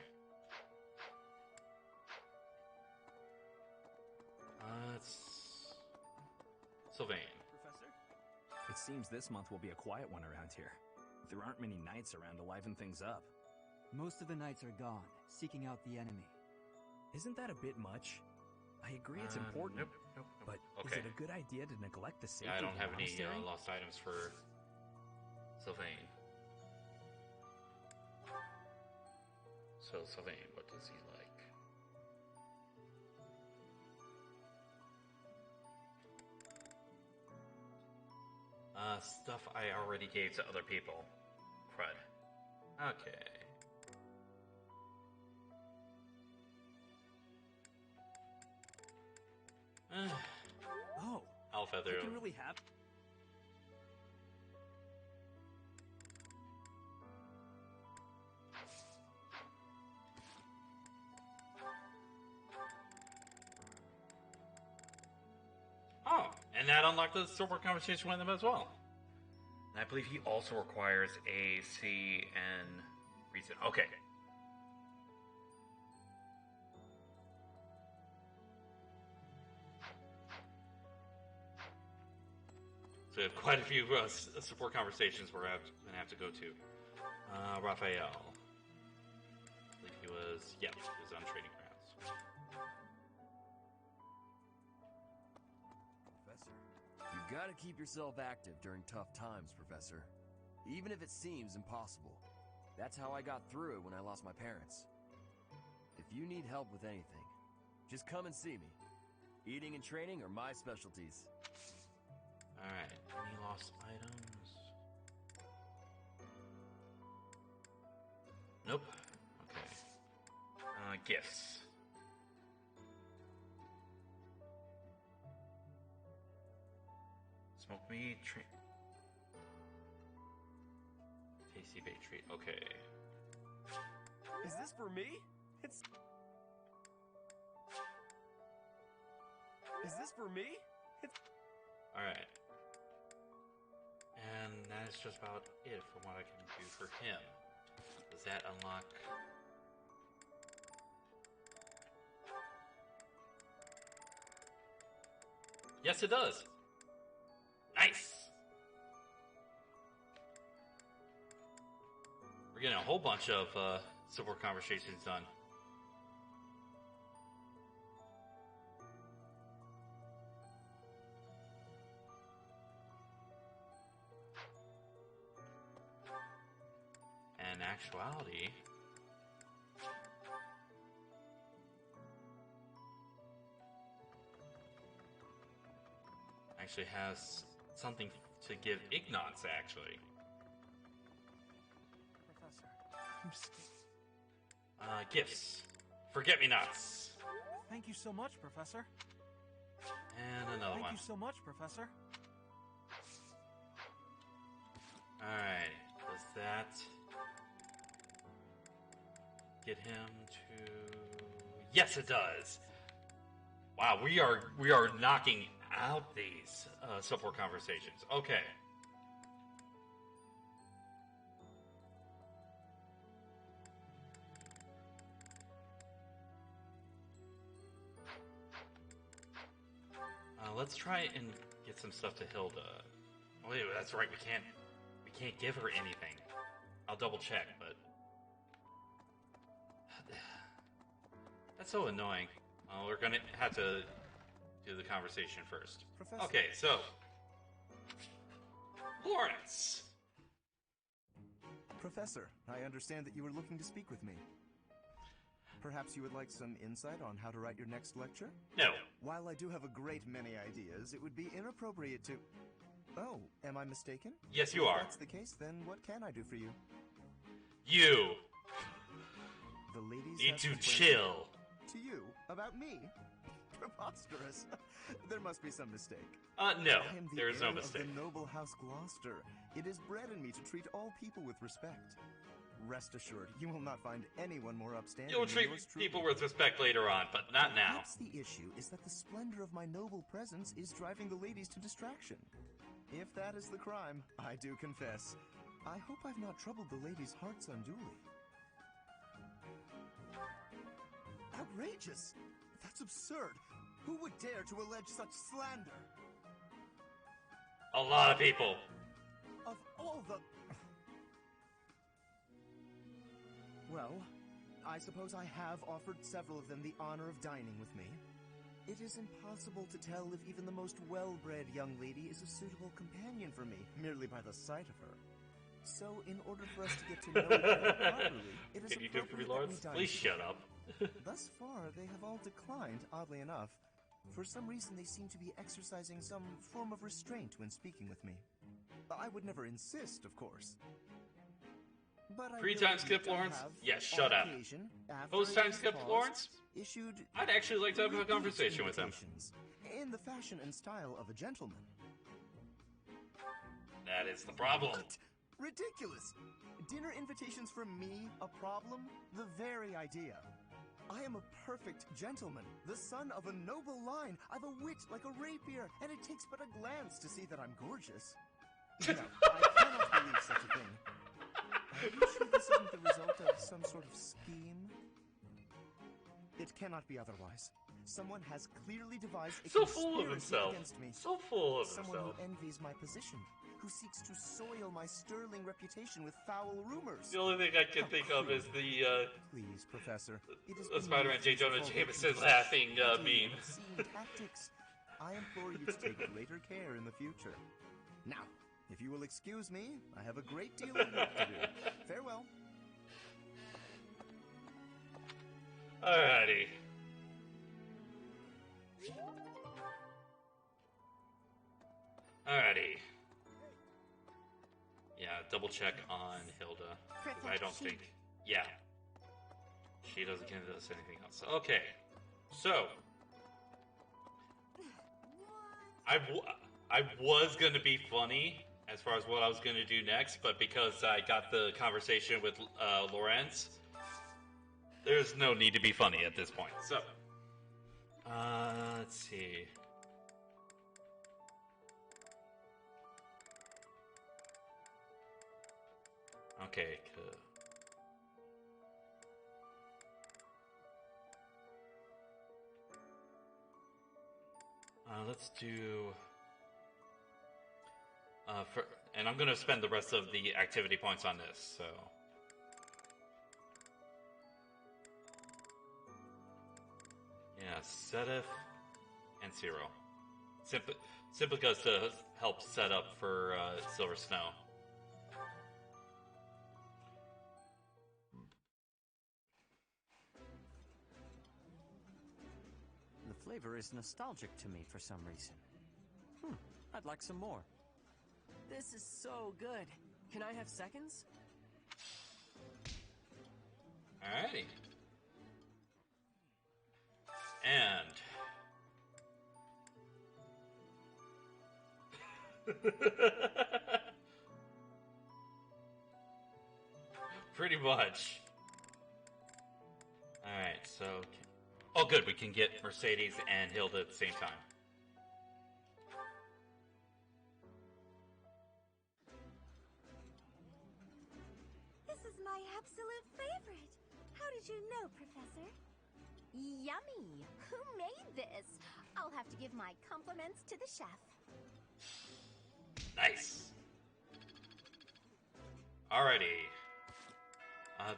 It's Sylvain. Professor? It seems this month will be a quiet one around here. There aren't many knights around to liven things up. Most of the knights are gone, seeking out the enemy. Isn't that a bit much? I agree it's important, nope. But Okay. is it a good idea to neglect the safety Yeah, I don't of the have any monastery? lost items for Sylvain. So Sylvain, what does he like? Stuff I already gave to other people. Crud. Okay. Oh, Alfeather. you can really have. Oh, and that unlocked the support conversation with him as well. And I believe he also requires a C and Reason. Okay. So we have quite a few support conversations we're going to have to go to. Raphael. I believe he was, he was on Trading Grounds. Professor, you gotta keep yourself active during tough times, Professor. Even if it seems impossible. That's how I got through it when I lost my parents. If you need help with anything, just come and see me. Eating and training are my specialties. Alright, any lost items? Nope. Okay. Gifts. Smoke meat, treat. Tasty baked treat, okay. Is this for me? Is this for me? Alright. And that is just about it for what I can do for him. Does that unlock... Yes, it does! Nice! We're getting a whole bunch of support conversations done. In actuality, actually has something to give Ignatz, actually. Professor. Gifts. Forget-me-nots. Thank you so much, Professor. And another one. Thank you so much, Professor. Alright, does that get him to... Yes, it does! Wow, we are knocking out these support conversations. Okay. Let's try and get some stuff to Hilda. Wait, that's right. We can't give her anything. I'll double check, but that's so annoying. We're gonna have to do the conversation first. Professor. Okay, so Lawrence. Professor, I understand that you were looking to speak with me. Perhaps you would like some insight on how to write your next lecture? No. While I do have a great many ideas, it would be inappropriate to... Oh, am I mistaken? Yes, you are. If that's the case, then what can I do for you? You The ladies need have to complained chill. To you? About me? Preposterous. There must be some mistake. No, I am the there is no heir mistake. Of the noble House Gloucester. It is bred in me to treat all people with respect. Rest assured, you will not find anyone more upstanding. You'll treat people with respect later on, but not now. Perhaps the issue is that the splendor of my noble presence is driving the ladies to distraction. If that is the crime, I do confess. I hope I've not troubled the ladies' hearts unduly. Outrageous! That's absurd! Who would dare to allege such slander? A lot of people. Of all the... Well, I suppose I have offered several of them the honor of dining with me. It is impossible to tell if even the most well-bred young lady is a suitable companion for me, merely by the sight of her. So, in order for us to get to know each other properly, it is Can you do it for me, appropriate that we Lawrence? dine Please together. shut up. Thus far, they have all declined, oddly enough. For some reason, they seem to be exercising some form of restraint when speaking with me. I would never insist, of course. But I Free will time admit skip, I Lawrence? have, Yes, shut on up. occasion, after Post a time day's skip, pause, Lawrence? Issued I'd actually like to have a repeat conversation with him. invitations, in the fashion and style of a gentleman. That is the problem. What? Ridiculous! Dinner invitations from me a problem? The very idea. I am a perfect gentleman, the son of a noble line. I've a wit like a rapier, and it takes but a glance to see that I'm gorgeous. No, I cannot believe such a thing. Are you sure this isn't the result of some sort of scheme? It cannot be otherwise. Someone has clearly devised a So full of conspiracy himself. against me. So full of Someone himself. who envies my position, who seeks to soil my sterling reputation with foul rumors. The only thing I can think of is the Please, Professor. It is Spider-Man J. Jonah Jameson laughing meme. obscene tactics. I implore you to take greater care in the future. Now, if you will excuse me, I have a great deal of work to do. Farewell. Alrighty. Alrighty. Yeah, double check on Hilda. 'Cause I don't think... Yeah. She doesn't give us anything else. Okay. So. I was going to be funny as far as what I was going to do next, but because I got the conversation with Lawrence, there's no need to be funny at this point. So. Let's see. Okay, cool. Let's do... and I'm going to spend the rest of the activity points on this, so... Yeah, Sedith and Zero. Simply because to help set up for Silver Snow. The flavor is nostalgic to me for some reason. I'd like some more. This is so good. Can I have seconds? Alrighty. And... Pretty much. Alright, so... Oh, good, we can get Mercedes and Hilda at the same time. This is my absolute favorite. How did you know, Professor? Yummy! Who made this? I'll have to give my compliments to the chef. Nice! Alrighty.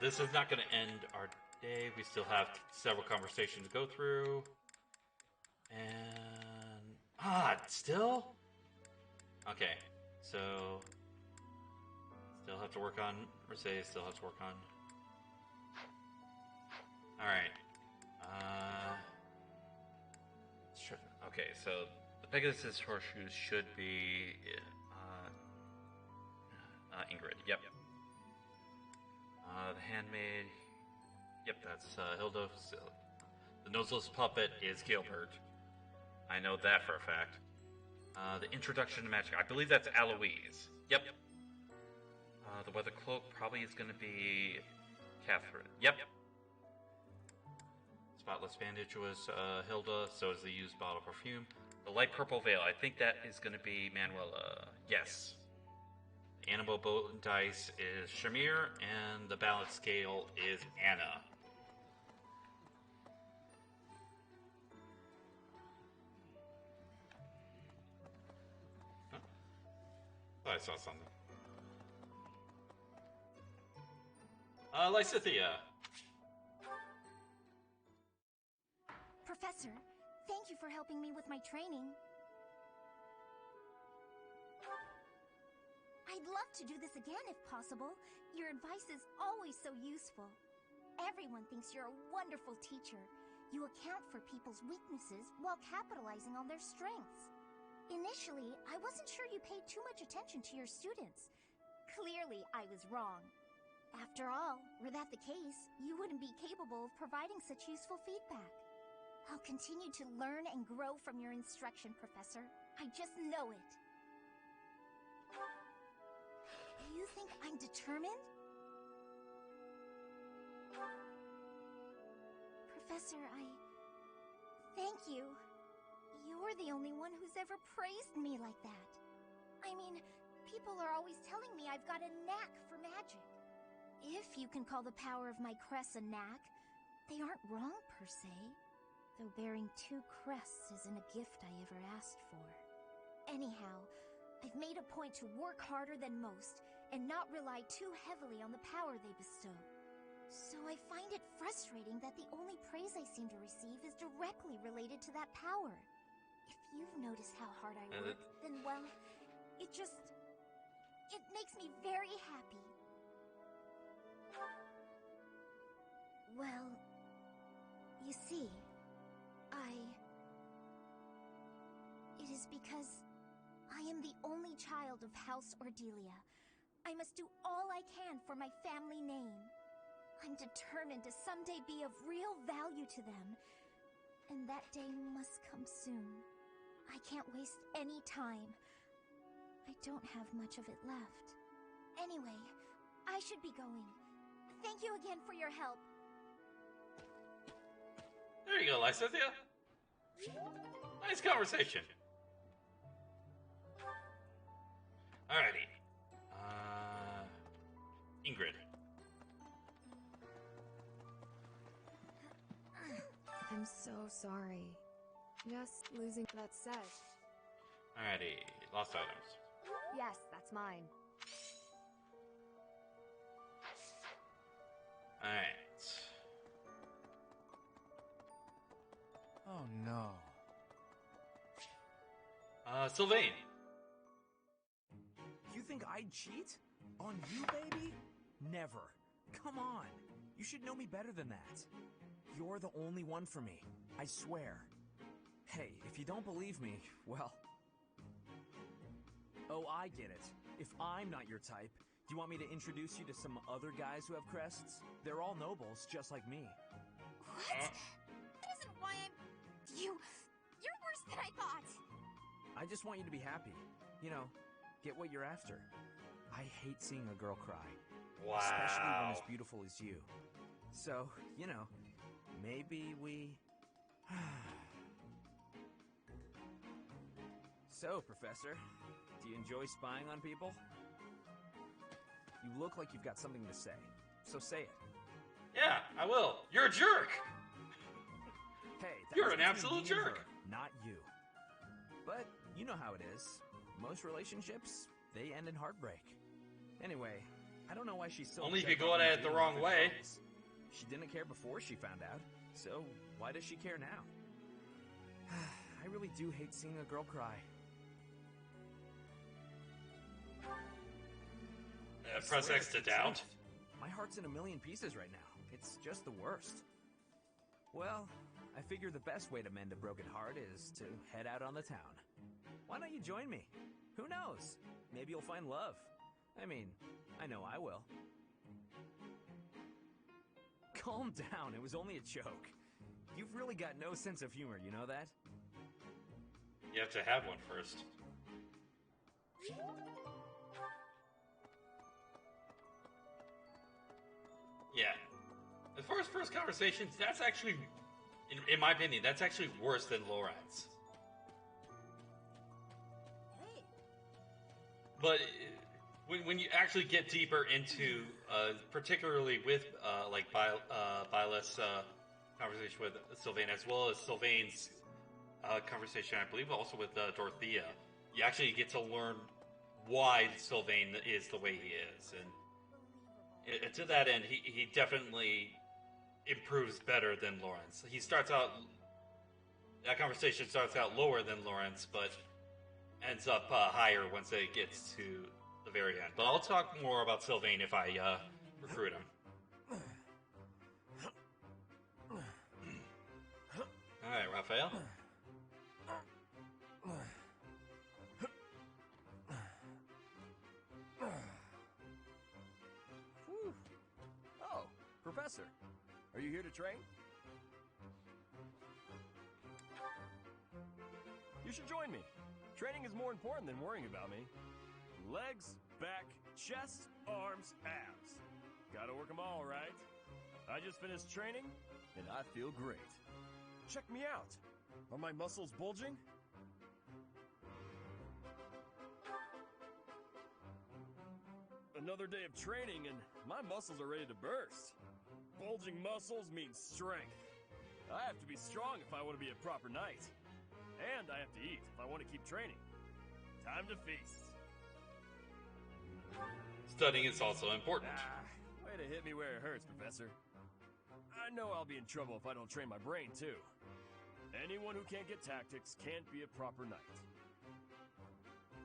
This is not going to end our day. We still have several conversations to go through. And... still? Okay, so... Still have to work on Mercedes, still have to work on... Alright. Okay, so the Pegasus horseshoes should be Ingrid. Yep. The handmaid. Yep, that's Hilda. The noseless puppet is Gilbert. I know that for a fact. The introduction to magic. I believe that's Eloise. Yep. The weather cloak probably is going to be Catherine. Yep. Spotless bandage was Hilda, so is the used bottle of perfume. The light purple veil, I think that is going to be Manuela. Yes. The animal boat and dice is Shamir, and the balance scale is Anna. Huh? Thought I saw something. Lysithia. Professor, thank you for helping me with my training. I'd love to do this again if possible. Your advice is always so useful. Everyone thinks you're a wonderful teacher. You account for people's weaknesses while capitalizing on their strengths. Initially, I wasn't sure you paid too much attention to your students. Clearly, I was wrong. After all, were that the case, you wouldn't be capable of providing such useful feedback. I'll continue to learn and grow from your instruction, Professor. I just know it. You think I'm determined? Professor, thank you. You're the only one who's ever praised me like that. I mean, people are always telling me I've got a knack for magic. If you can call the power of my crests a knack, they aren't wrong per se. Though bearing 2 crests isn't a gift I ever asked for. Anyhow, I've made a point to work harder than most, and not rely too heavily on the power they bestow. So I find it frustrating that the only praise I seem to receive is directly related to that power. If you've noticed how hard I work, then well, it makes me very happy. Well, you see, it is because I am the only child of House Ordelia. I must do all I can for my family name. I'm determined to someday be of real value to them. And that day must come soon. I can't waste any time. I don't have much of it left. Anyway, I should be going. Thank you again for your help. There you go, Lysithia. Nice conversation. Alrighty. Ingrid. I'm so sorry. Just losing that set. Alrighty, lost items. Yes, that's mine. Alright. Oh no. Sylvain. You think I'd cheat? On you, baby? Never. Come on. You should know me better than that. You're the only one for me. I swear. Hey, if you don't believe me, well... Oh, I get it. If I'm not your type, do you want me to introduce you to some other guys who have crests? They're all nobles, just like me. What? That isn't why I'm... You're worse than I thought! I just want you to be happy. You know, get what you're after. I hate seeing a girl cry. Especially one Wow. as beautiful as you. So, you know, maybe we... So, Professor, do you enjoy spying on people? You look like you've got something to say, so say it. Yeah, I will. You're a jerk. Hey, that You're was an between absolute me and jerk. her, not you. But you know how it is. Most relationships, they end in heartbreak. Anyway, I don't know why she's so Only if upset you go about at me it the dating wrong good way. girls. She didn't care before she found out, so why does she care now? I really do hate seeing a girl cry. I Press swear X it's to the doubt. truth. My heart's in a million pieces right now. It's just the worst. Well, I figure the best way to mend a broken heart is to head out on the town. Why don't you join me? Who knows? Maybe you'll find love. I mean, I know I will. Calm down, it was only a joke. You've really got no sense of humor, you know that? You have to have one first. Yeah. As far as first conversations, that's actually, in my opinion, that's actually worse than Lorenz. But when you actually get deeper into, particularly with like Violet's conversation with Sylvain, as well as Sylvain's conversation, I believe, also with Dorothea, you actually get to learn why Sylvain is the way he is, and to that end, he definitely improves better than Lawrence. He starts out, that conversation starts out lower than Lawrence, but ends up higher once it gets to the very end. But I'll talk more about Sylvain if I recruit him. Alright, Raphael. Whew. Oh, Professor, are you here to train? You should join me. Training is more important than worrying about me. Legs, back, chest, arms, abs. Gotta work them all, right? I just finished training, and I feel great. Check me out. Are my muscles bulging? Another day of training, and my muscles are ready to burst. Bulging muscles means strength. I have to be strong if I want to be a proper knight. And I have to eat if I want to keep training. Time to feast. Studying is also important. Way to hit me where it hurts, Professor. I know I'll be in trouble if I don't train my brain, too. Anyone who can't get tactics can't be a proper knight.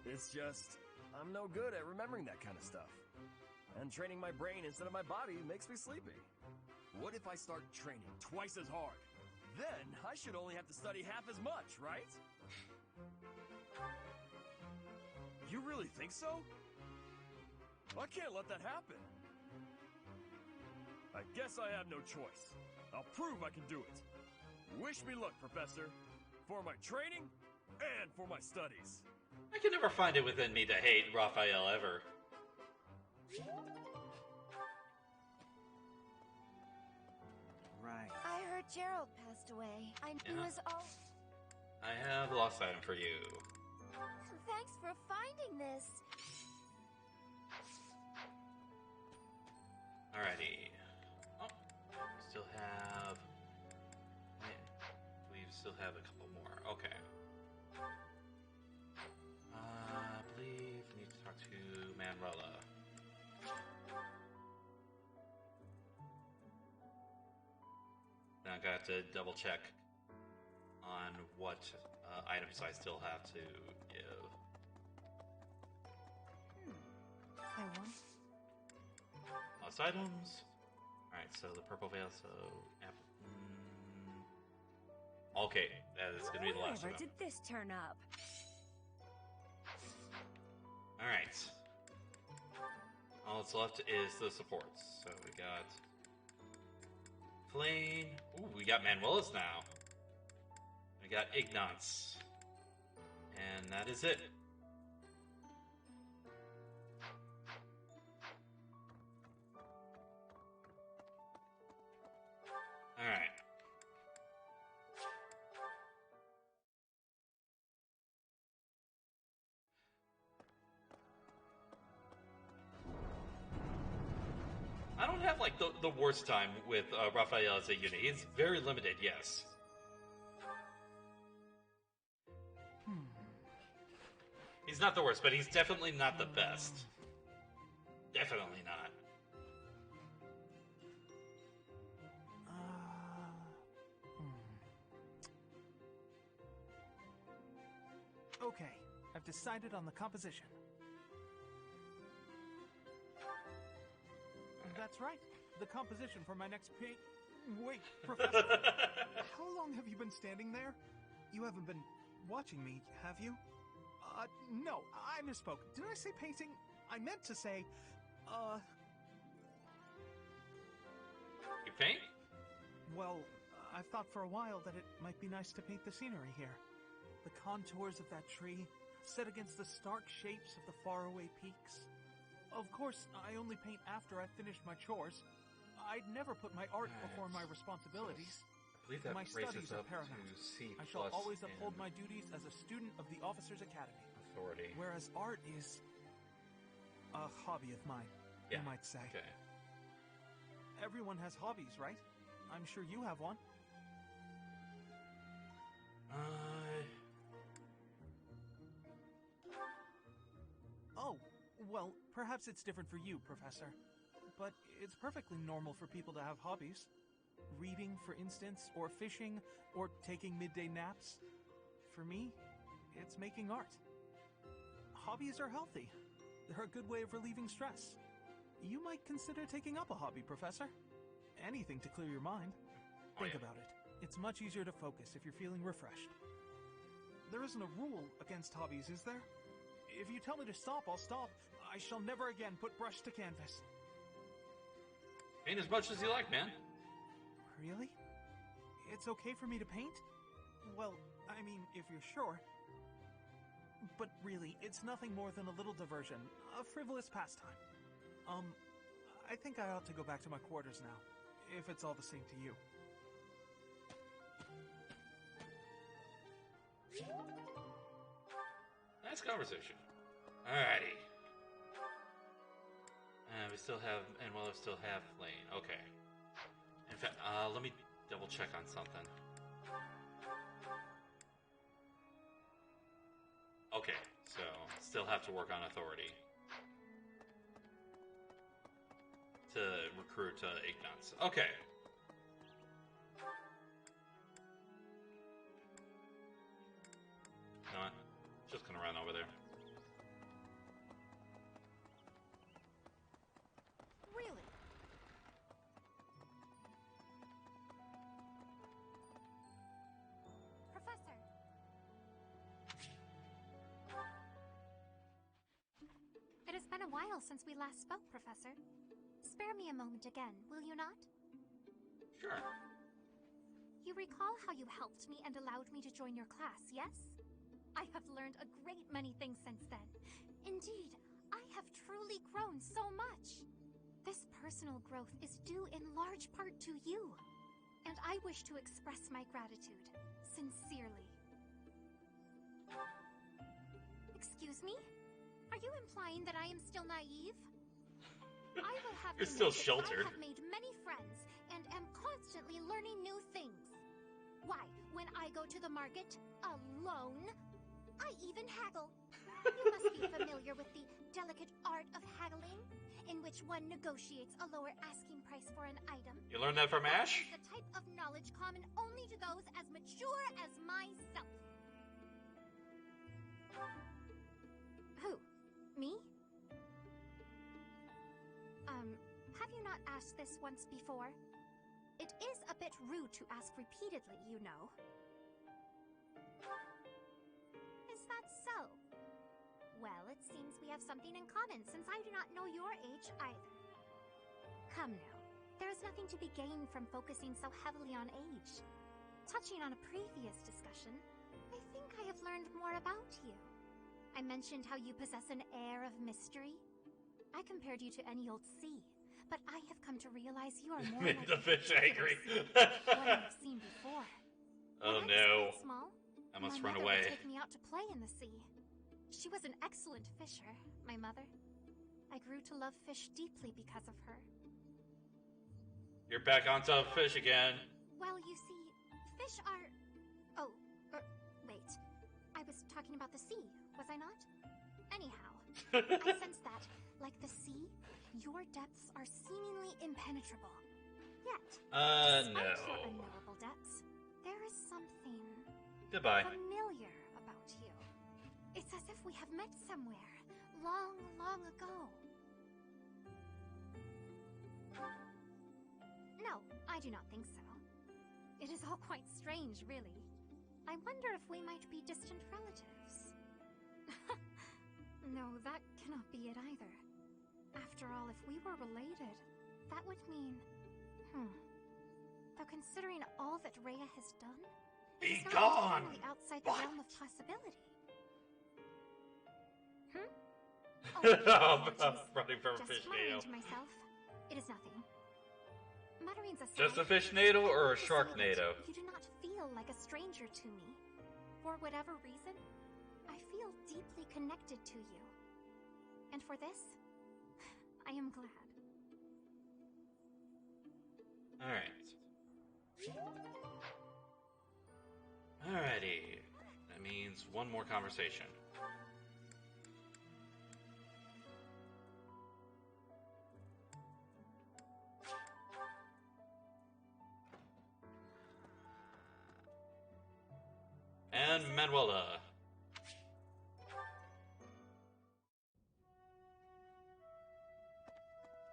It's just, I'm no good at remembering that kind of stuff. And training my brain instead of my body makes me sleepy. What if I start training twice as hard? Then I should only have to study half as much, right? You really think so? I can't let that happen. I guess I have no choice. I'll prove I can do it. Wish me luck, Professor. For my training and for my studies. I can never find it within me to hate Raphael ever. Right. I heard Jeralt passed away. I knew Yeah. was all. I have a lost item for you. Thanks for finding this. Alrighty. Oh, still have... we still have a couple more. Okay. I believe we need to talk to Manuela. Now I got to double check on what items I still have to give. I want. Lost items. Alright, so the purple veil, so... okay, that is going to be the last Wherever one. did this turn up? Alright. All that's left is the supports. So we got... Flame. Ooh, we got Manuela's now. We got Ignatz. And that is it. like the worst time with Raphael as a unit. He's very limited, yes. He's not the worst, but he's definitely not the best. Definitely not. Okay, I've decided on the composition. That's right, the composition for my next paint. Wait, Professor, how long have you been standing there? You haven't been watching me, have you? No, I misspoke. Did I say painting? I meant to say, You paint? Well, I've thought for a while that it might be nice to paint the scenery here. The contours of that tree, set against the stark shapes of the faraway peaks. Of course, I only paint after I've finished my chores. I'd never put my art before my responsibilities. I believe that My raises studies are up paramount. to C+. I shall always in uphold my duties as a student of the Officers' Academy. authority. Whereas art is a hobby of mine, you might say. Okay. Everyone has hobbies, right? I'm sure you have one. Oh, well, perhaps it's different for you, Professor. But it's perfectly normal for people to have hobbies. Reading, for instance, or fishing, or taking midday naps. For me, it's making art. Hobbies are healthy. They're a good way of relieving stress. You might consider taking up a hobby, Professor. Anything to clear your mind. Think about it. It's much easier to focus if you're feeling refreshed. There isn't a rule against hobbies, is there? If you tell me to stop, I'll stop. I shall never again put brush to canvas. Paint as much as you like, man. Really? It's okay for me to paint? Well, I mean, if you're sure. But really, it's nothing more than a little diversion, a frivolous pastime. I think I ought to go back to my quarters now, if it's all the same to you. Nice conversation. Alrighty. We still have, and we'll still have Lane. Okay. In fact, let me double check on something. Okay, so still have to work on authority to recruit Ignatz. Okay. You know what? Just gonna run over there. Really? Professor. It has been a while since we last spoke, Professor. Spare me a moment again, will you not? Sure. You recall how you helped me and allowed me to join your class, yes? I have learned a great many things since then. Indeed, I have truly grown so much. This personal growth is due in large part to you. And I wish to express my gratitude, sincerely. Excuse me? Are you implying that I am still naive? I will have You're you still know that sheltered. I have made many friends and am constantly learning new things. Why, when I go to the market alone, I even haggle. You must be familiar with the delicate art of haggling, in which one negotiates a lower asking price for an item. You learned that from Ash? It's the type of knowledge common only to those as mature as myself. Who? Me? Have you not asked this once before? It is a bit rude to ask repeatedly, you know. Is that so? Well, it seems we have something in common, since I do not know your age either. Come now, there is nothing to be gained from focusing so heavily on age. Touching on a previous discussion, I think I have learned more about you. I mentioned how you possess an air of mystery. I compared you to any old sea, but I have come to realize you are more Made like the a fish particular angry. sea, one I've seen before. Oh When I was no. quite small, I must my run mother away. would take me out to play in the sea. She was an excellent fisher, my mother. I grew to love fish deeply because of her. You're back on top of fish again. Well, you see, fish are... Oh, wait. I was talking about the sea, was I not? Anyhow, I sense that, like the sea, your depths are seemingly impenetrable. Yet, despite your unknowable depths, there is something... Goodbye. familiar about you. It's as if we have met somewhere, long, long ago. No, I do not think so. It is all quite strange, really. I wonder if we might be distant relatives. No, that cannot be it either. After all, if we were related, that would mean... Though considering all that Rhea has done, Be it's not gone! entirely outside the realm of possibility. I'm running from a Just fish muttering nail. to myself. It is nothing. Mutterings aside, Just a fish nail or a I shark say that nail? You do not feel like a stranger to me. For whatever reason, I feel deeply connected to you. And for this, I am glad. Alright. Alrighty. That means one more conversation. And Manuela.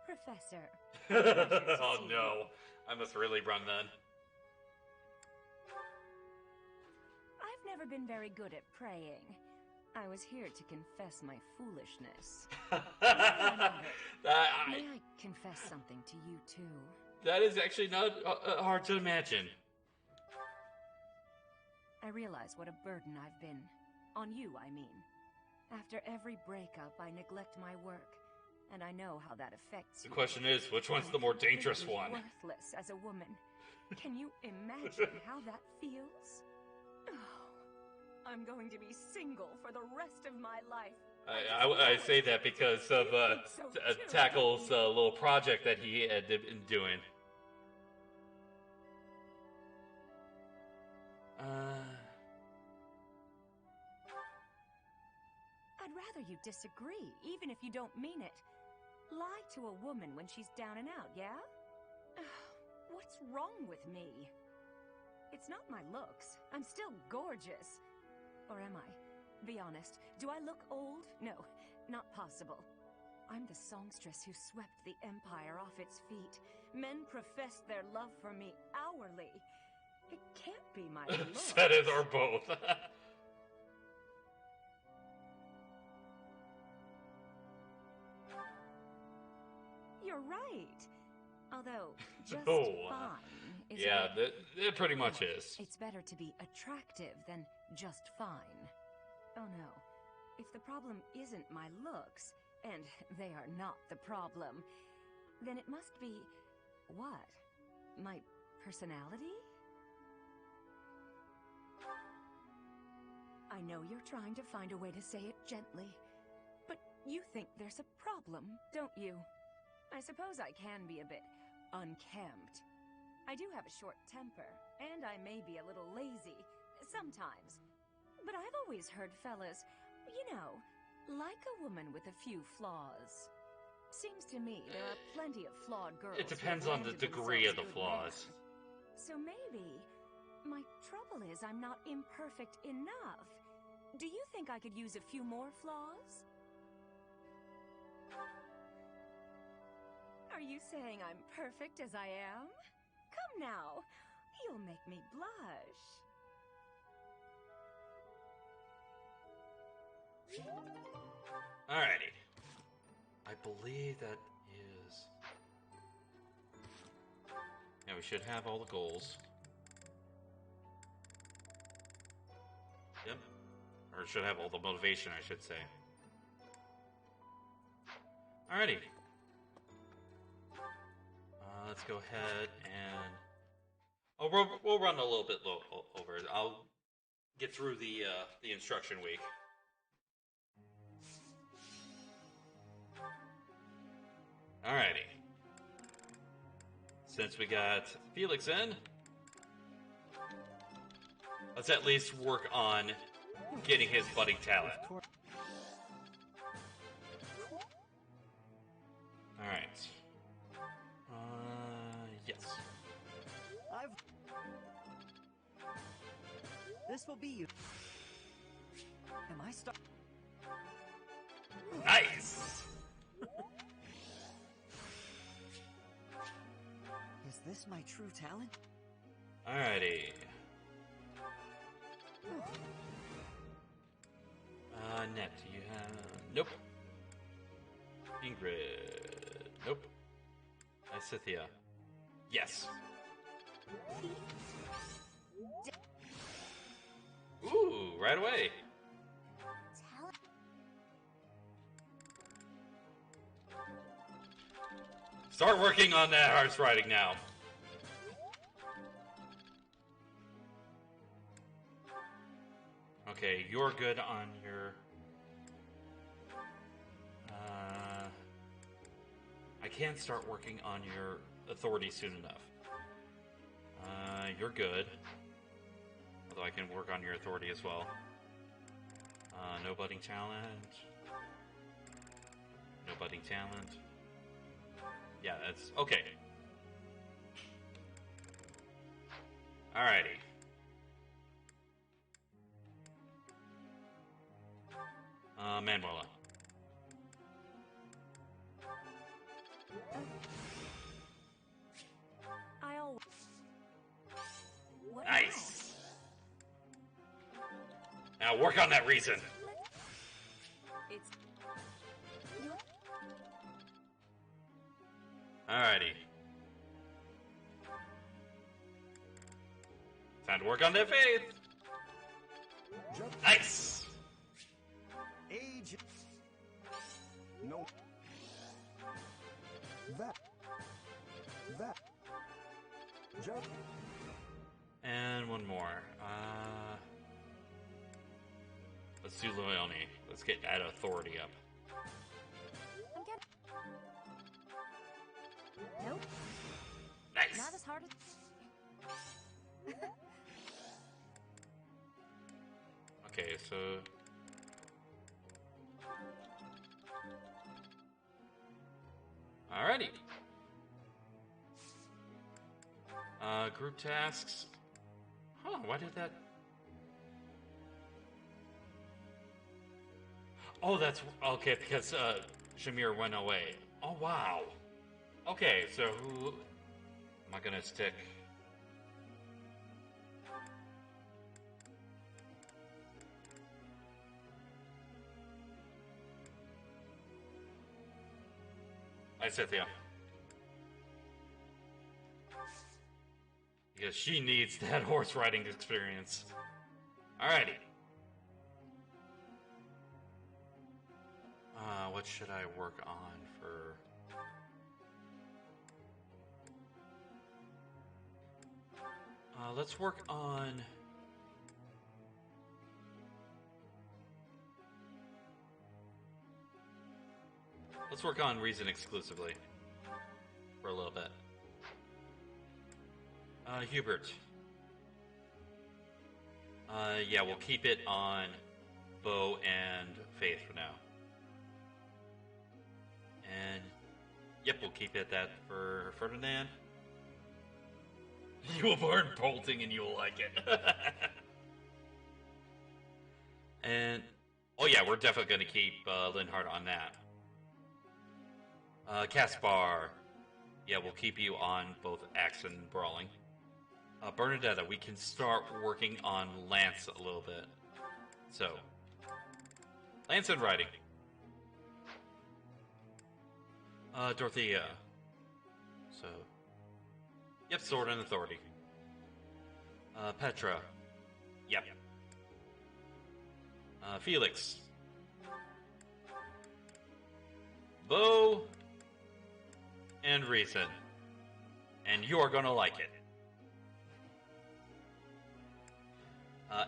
Professor. Oh no. I must really run then. I've never been very good at praying. I was here to confess my foolishness. May I confess something to you too? That is actually not hard to imagine. I realize what a burden I've been. On you, I mean. After every breakup, I neglect my work. And I know how that affects you. The question is, which one's the more dangerous one? Worthless as a woman. Can you imagine how that feels? Oh, I'm going to be single for the rest of my life. I say that because of Tackle's little project that he had been doing. I'd rather you disagree, even if you don't mean it. Lie to a woman when she's down and out, yeah? What's wrong with me? It's not my looks. I'm still gorgeous. Or am I? Be honest. Do I look old? No, not possible. I'm the songstress who swept the Empire off its feet. Men professed their love for me hourly. It can't be my looks. That is or both. You're right. Although, just fine is yeah, it pretty much is. It's better to be attractive than just fine. Oh no. If the problem isn't my looks, and they are not the problem, then it must be... what? My personality? I know you're trying to find a way to say it gently, but you think there's a problem, don't you? I suppose I can be a bit unkempt. I do have a short temper, and I may be a little lazy, sometimes. But I've always heard fellas, you know, like a woman with a few flaws. Seems to me there are plenty of flawed girls. It depends on the degree of the flaws. So maybe my trouble is I'm not imperfect enough. Do you think I could use a few more flaws? Are you saying I'm perfect as I am? Come now, you'll make me blush. Alrighty. I believe that is... yeah, we should have all the goals. Yep. Or should have all the motivation, I should say. Alrighty. Let's go ahead and... oh, we'll run a little bit over. I'll get through the instruction week. Alrighty. since we got Felix in, let's at least work on getting his budding talent. Alright. Yes. This will be you. Am I stuck? Nice! Is this my true talent? Alrighty. Net, do you have... Nope. Ingrid. Nope. Isithia. Yes. Ooh, right away. Start working on that horse riding now. Okay, you're good on your... I can't start working on your authority soon enough. You're good. Although I can work on your authority as well. No budding talent. No budding talent. Yeah, that's... okay. Alrighty. Manuela. I'll... What Nice! Now work on that reason. It's... Alrighty. Time to work on that faith. Nice! Age. No. That. Jump. And one more. Let's do Leone. Let's get that authority up. Nope. Nice. Not as hard as... Okay, so... Alrighty. Group tasks. Huh, why did that... Oh, that's... Okay, because, Shamir went away. Oh, wow. Okay, so who... am I gonna stick... Isithia. Because she needs that horse riding experience. Alrighty. What should I work on for... let's work on... Let's work on reason exclusively. For a little bit. Hubert. Yeah, we'll keep it on Bo and Faith for now. And, yep, we'll keep it that for Ferdinand. You will learn bolting and you'll like it. And, oh yeah, we're definitely going to keep Linhardt on that. Caspar. Yeah, we'll keep you on both Axe and Brawling. Bernadetta, we can start working on Lance a little bit. So, Lance and Riding. Dorothea. So, yep, Sword and Authority. Petra. Yep. Felix. Bo. And Reason. And you're gonna like it.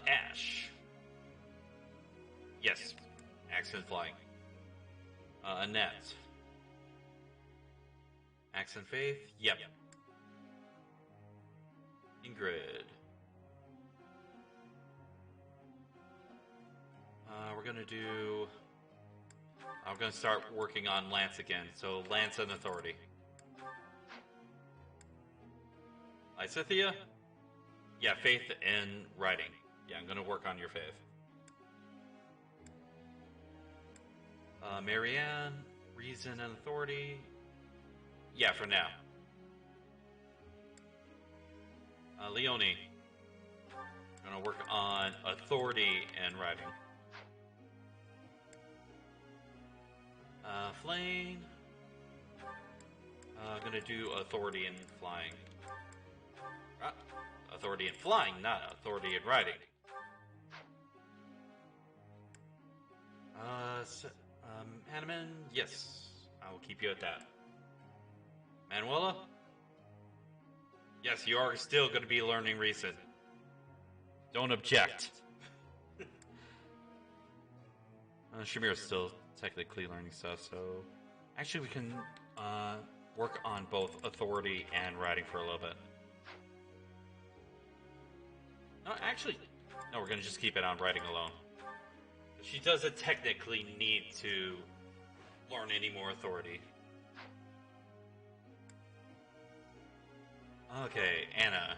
Ash. Yes. Accent Flying. Annette. Accent Faith? Yep. Ingrid. We're gonna do... I'm gonna start working on Lance again. So Lance and Authority. Lysithia? Yeah, Faith and Writing. Yeah, I'm gonna work on your Faith. Marianne, Reason and Authority. Yeah, for now. Leonie. Gonna work on Authority and Writing. Flame. Gonna do Authority and Flying. Authority and Flying, not Authority and Writing. Hanneman, yes. I will keep you at that. Manuela? Yes, you are still going to be learning Reason. Don't object. Shamir's still technically learning stuff, so... Actually, we can work on both Authority and Writing for a little bit. No, actually... No, we're going to just keep it on Writing alone. She doesn't technically need to learn any more Authority. Okay, Anna.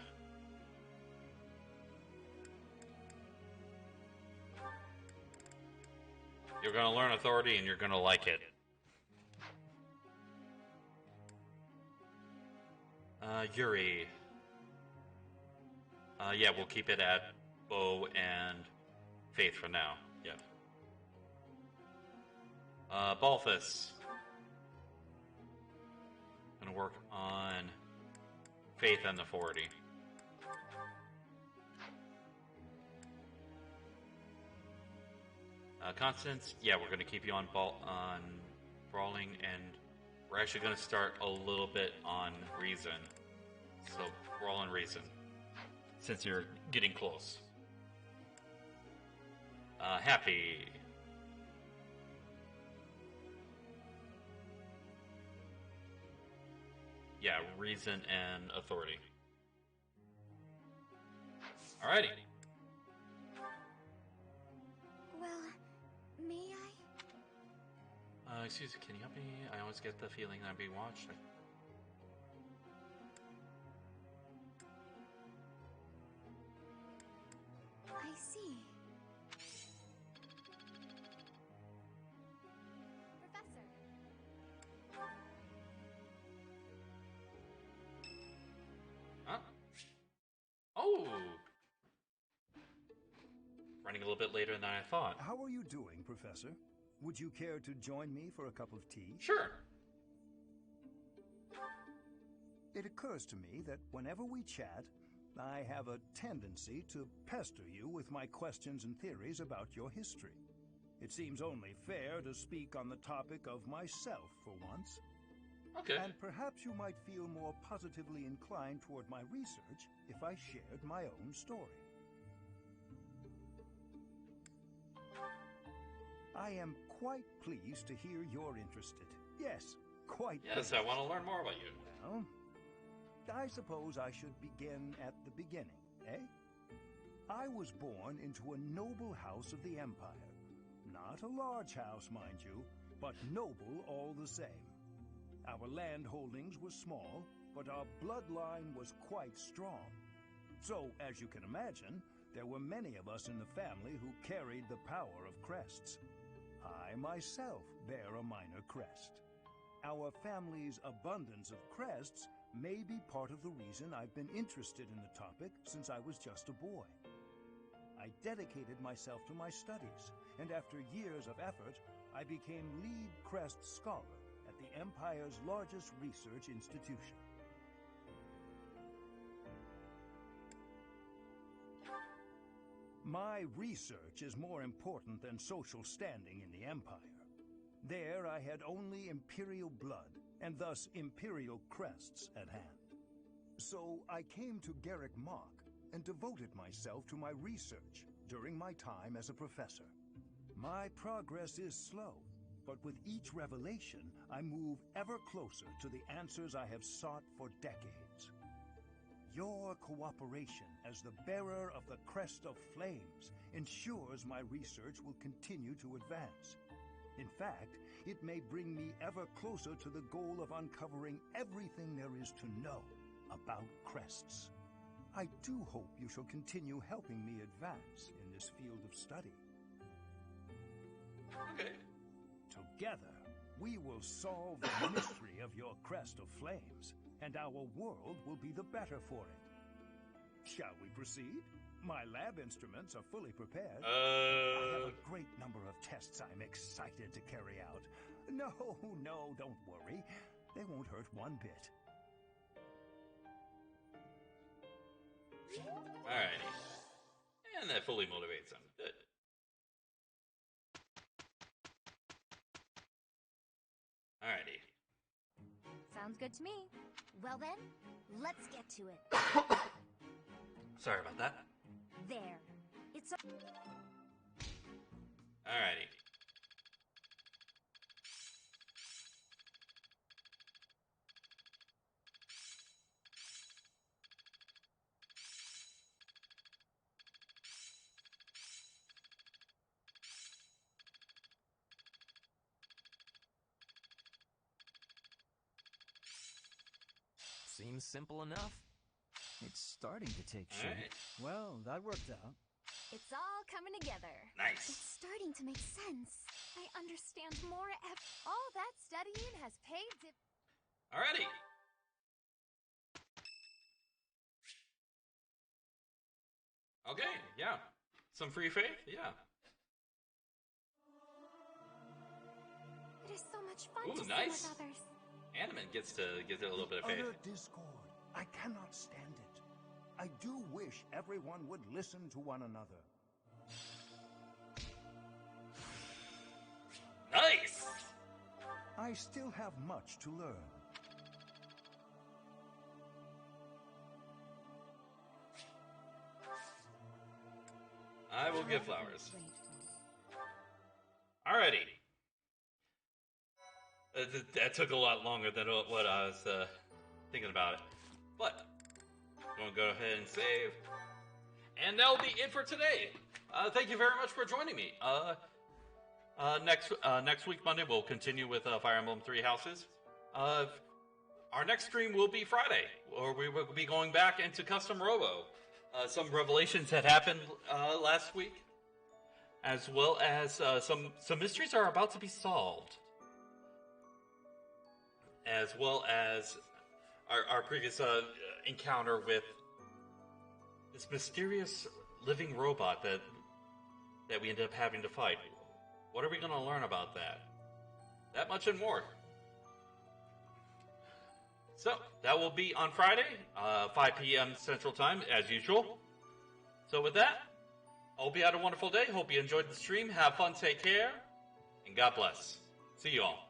You're gonna learn Authority and you're gonna like it. Yuri. Yeah, we'll keep it at Bow and Faith for now. Yeah. Balthus. Gonna work on Faith and Authority. Constance, yeah, we're going to keep you on Brawling, and we're actually going to start a little bit on Reason. So, Brawl and Reason, since you're getting close. Happy. Yeah, Reason and Authority. Alrighty. Well, may I? Excuse me, can you help me? I always get the feeling I'm being watched. I see. Professor. Huh? Oh! Running a little bit later than I thought. How are you doing, Professor? Would you care to join me for a cup of tea? Sure. It occurs to me that whenever we chat, I have a tendency to pester you with my questions and theories about your history. It seems only fair to speak on the topic of myself for once. Okay. And perhaps you might feel more positively inclined toward my research if I shared my own story. I am quite pleased to hear you're interested. Yes, quite Yes, pleased. I want to learn more about you. Well, I suppose I should begin at the beginning, eh? I was born into a noble house of the Empire. Not a large house, mind you, but noble all the same. Our land holdings were small, but our bloodline was quite strong. So, as you can imagine, there were many of us in the family who carried the power of crests. I myself bear a minor crest. Our family's abundance of crests may be part of the reason I've been interested in the topic since I was just a boy. I dedicated myself to my studies, and after years of effort, I became lead crest scholar at the Empire's largest research institution. My research is more important than social standing in the Empire. There I had only Imperial blood, and thus Imperial crests at hand. So I came to Garrick Mach and devoted myself to my research during my time as a professor. My progress is slow, but with each revelation, I move ever closer to the answers I have sought for decades. Your cooperation as the bearer of the Crest of Flames ensures my research will continue to advance. In fact, it may bring me ever closer to the goal of uncovering everything there is to know about crests. I do hope you shall continue helping me advance in this field of study. Okay. Together, we will solve the mystery of your Crest of Flames, and our world will be the better for it. Shall we proceed? My lab instruments are fully prepared. I have a great number of tests I'm excited to carry out. No, don't worry. They won't hurt one bit. Alrighty. And that fully motivates him. Good. Alrighty. Sounds good to me. Well then, let's get to it. Sorry about that. There. It's a... Alrighty. Seems simple enough. It's starting to take shape. Alright. Well, that worked out. It's all coming together. Nice. It's starting to make sense. I understand more. All that studying has paid Alrighty. Okay, yeah. Some free faith? Yeah. It is so much fun Ooh, to nice. sing with others. Animate gets to get a little bit of faith. Utter discord. I cannot stand it. I do wish everyone would listen to one another. Nice! I still have much to learn. I will give flowers. Alrighty. That took a lot longer than what I was thinking about it. But, I'm going to go ahead and save. And that'll be it for today. Thank you very much for joining me. Next week, Monday, we'll continue with Fire Emblem 3 Houses. Our next stream will be Friday, or we will be going back into Custom Robo. Some revelations had happened last week, as well as some mysteries are about to be solved, as well as our previous encounter with this mysterious living robot that we ended up having to fight. What are we going to learn about that? That much and more. So, that will be on Friday, 5 p.m. Central Time, as usual. So with that, I hope you had a wonderful day. Hope you enjoyed the stream. Have fun, take care, and God bless. See you all.